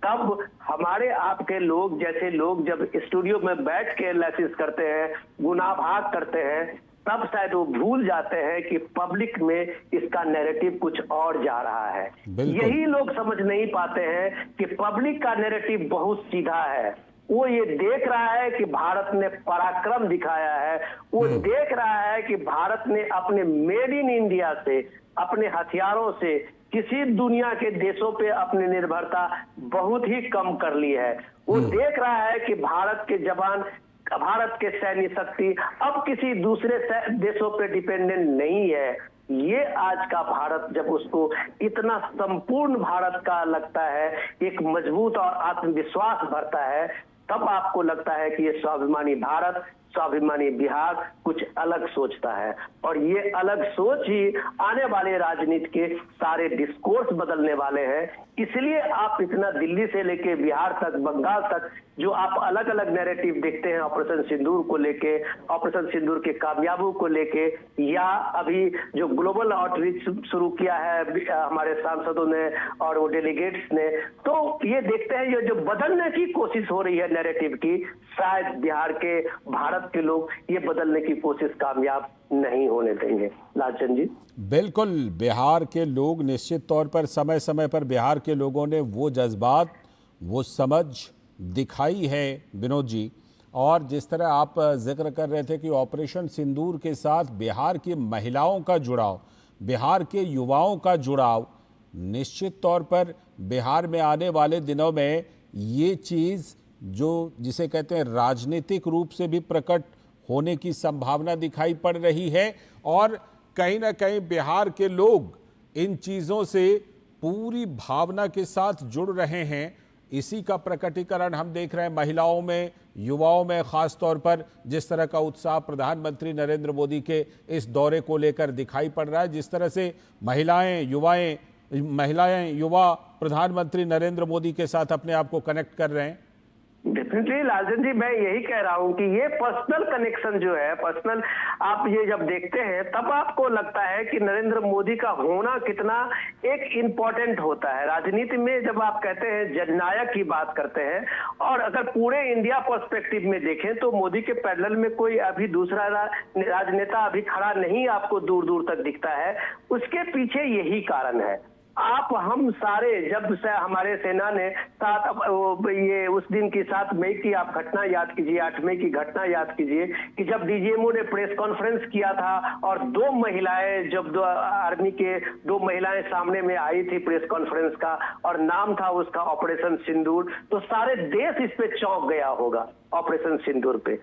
Speaker 2: तब हमारे आपके लोग जैसे लोग जब स्टूडियो में बैठ के एनालिसिस करते हैं, गुनाभाग करते हैं, तब शायद वो भूल जाते हैं कि पब्लिक में इसका नैरेटिव कुछ और जा रहा है। यही लोग समझ नहीं पाते हैं कि पब्लिक का नैरेटिव बहुत सीधा है। वो ये देख रहा है कि भारत ने पराक्रम दिखाया है, वो देख रहा है कि भारत ने अपने मेड इन इंडिया से, अपने हथियारों से किसी दुनिया के देशों पे अपनी निर्भरता बहुत ही कम कर ली है। वो देख रहा है कि भारत के जवान, भारत के सैन्य शक्ति अब किसी दूसरे देशों पे डिपेंडेंट नहीं है। ये आज का भारत जब उसको इतना संपूर्ण भारत का लगता है, एक मजबूत और आत्मविश्वास भरता है, तब आपको लगता है कि ये स्वाभिमानी भारत, स्वाभिमानी बिहार कुछ अलग सोचता है। और ये अलग सोच ही आने वाले राजनीति के सारे डिस्कोर्स बदलने वाले हैं। इसलिए आप इतना दिल्ली से लेके बिहार तक, बंगाल तक जो आप अलग अलग नैरेटिव देखते हैं ऑपरेशन सिंदूर को लेके, ऑपरेशन सिंदूर के कामयाबी को लेके, या अभी जो ग्लोबल आउटरीच शुरू किया है हमारे सांसदों ने और वो डेलीगेट्स ने, तो ये देखते हैं ये जो बदलने की कोशिश हो रही है नैरेटिव की, शायद बिहार के, भारत के लोग ये बदलने की कोशिश कामयाब नहीं होने देंगे। लालचंद जी,
Speaker 1: बिल्कुल, बिहार के लोग निश्चित तौर पर समय समय पर बिहार के लोगों ने वो जज्बात, वो समझ दिखाई है विनोद जी। और जिस तरह आप जिक्र कर रहे थे कि ऑपरेशन सिंदूर के साथ बिहार की महिलाओं का जुड़ाव, बिहार के युवाओं का जुड़ाव, निश्चित तौर पर बिहार में आने वाले दिनों में ये चीज़ जो जिसे कहते हैं राजनीतिक रूप से भी प्रकट होने की संभावना दिखाई पड़ रही है, और कहीं ना कहीं बिहार के लोग इन चीज़ों से पूरी भावना के साथ जुड़ रहे हैं। इसी का प्रकटीकरण हम देख रहे हैं महिलाओं में, युवाओं में, खास तौर पर जिस तरह का उत्साह प्रधानमंत्री नरेंद्र मोदी के इस दौरे को लेकर दिखाई पड़ रहा है, जिस तरह से महिलाएं युवा प्रधानमंत्री नरेंद्र मोदी के साथ अपने आप को कनेक्ट कर रहे हैं।
Speaker 2: डेफिनेटली लालचंद जी, मैं यही कह रहा हूं कि ये पर्सनल कनेक्शन जो है, पर्सनल आप ये जब देखते हैं तब आपको लगता है कि नरेंद्र मोदी का होना कितना एक इम्पोर्टेंट होता है राजनीति में। जब आप कहते हैं जननायक की बात करते हैं, और अगर पूरे इंडिया पर्सपेक्टिव में देखें तो मोदी के पैरेलल में कोई अभी दूसरा राजनेता अभी खड़ा नहीं आपको दूर दूर तक दिखता है। उसके पीछे यही कारण है। आप हम सारे जब से हमारे सेना ने ये उस दिन की 7 मई की आप घटना याद कीजिए, 8 मई की घटना याद कीजिए कि जब डीजीएमओ ने प्रेस कॉन्फ्रेंस किया था और 2 महिलाएं, जब आर्मी के 2 महिलाएं सामने में आई थी प्रेस कॉन्फ्रेंस का, और नाम था उसका ऑपरेशन सिंदूर, तो सारे देश इस पे चौंक गया होगा। ऑपरेशन सिंदूर पे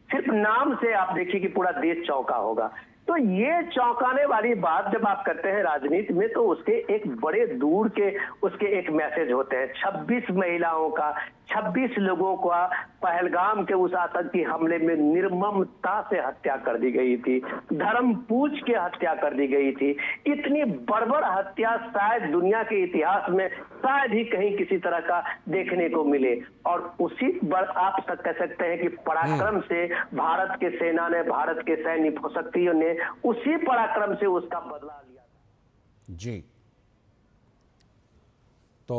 Speaker 2: सिर्फ नाम से आप देखिए कि पूरा देश चौंका होगा। तो ये चौंकाने वाली बात जब आप करते हैं राजनीति में, तो उसके एक बड़े दूर के उसके एक मैसेज होते हैं। 26 महिलाओं का, 26 लोगों का पहलगाम के उस आतंकी हमले में निर्ममता से हत्या कर दी गई थी, धर्म पूछ के हत्या कर दी गई थी। इतनी बर्बर हत्या शायद दुनिया के इतिहास में शायद ही कहीं किसी तरह का देखने को मिले, और उसी आप कह सकते हैं कि पराक्रम से भारत के सेना ने, भारत के सैन्य शक्तियों ने उसी पराक्रम से उसका बदला लिया।
Speaker 1: जी, तो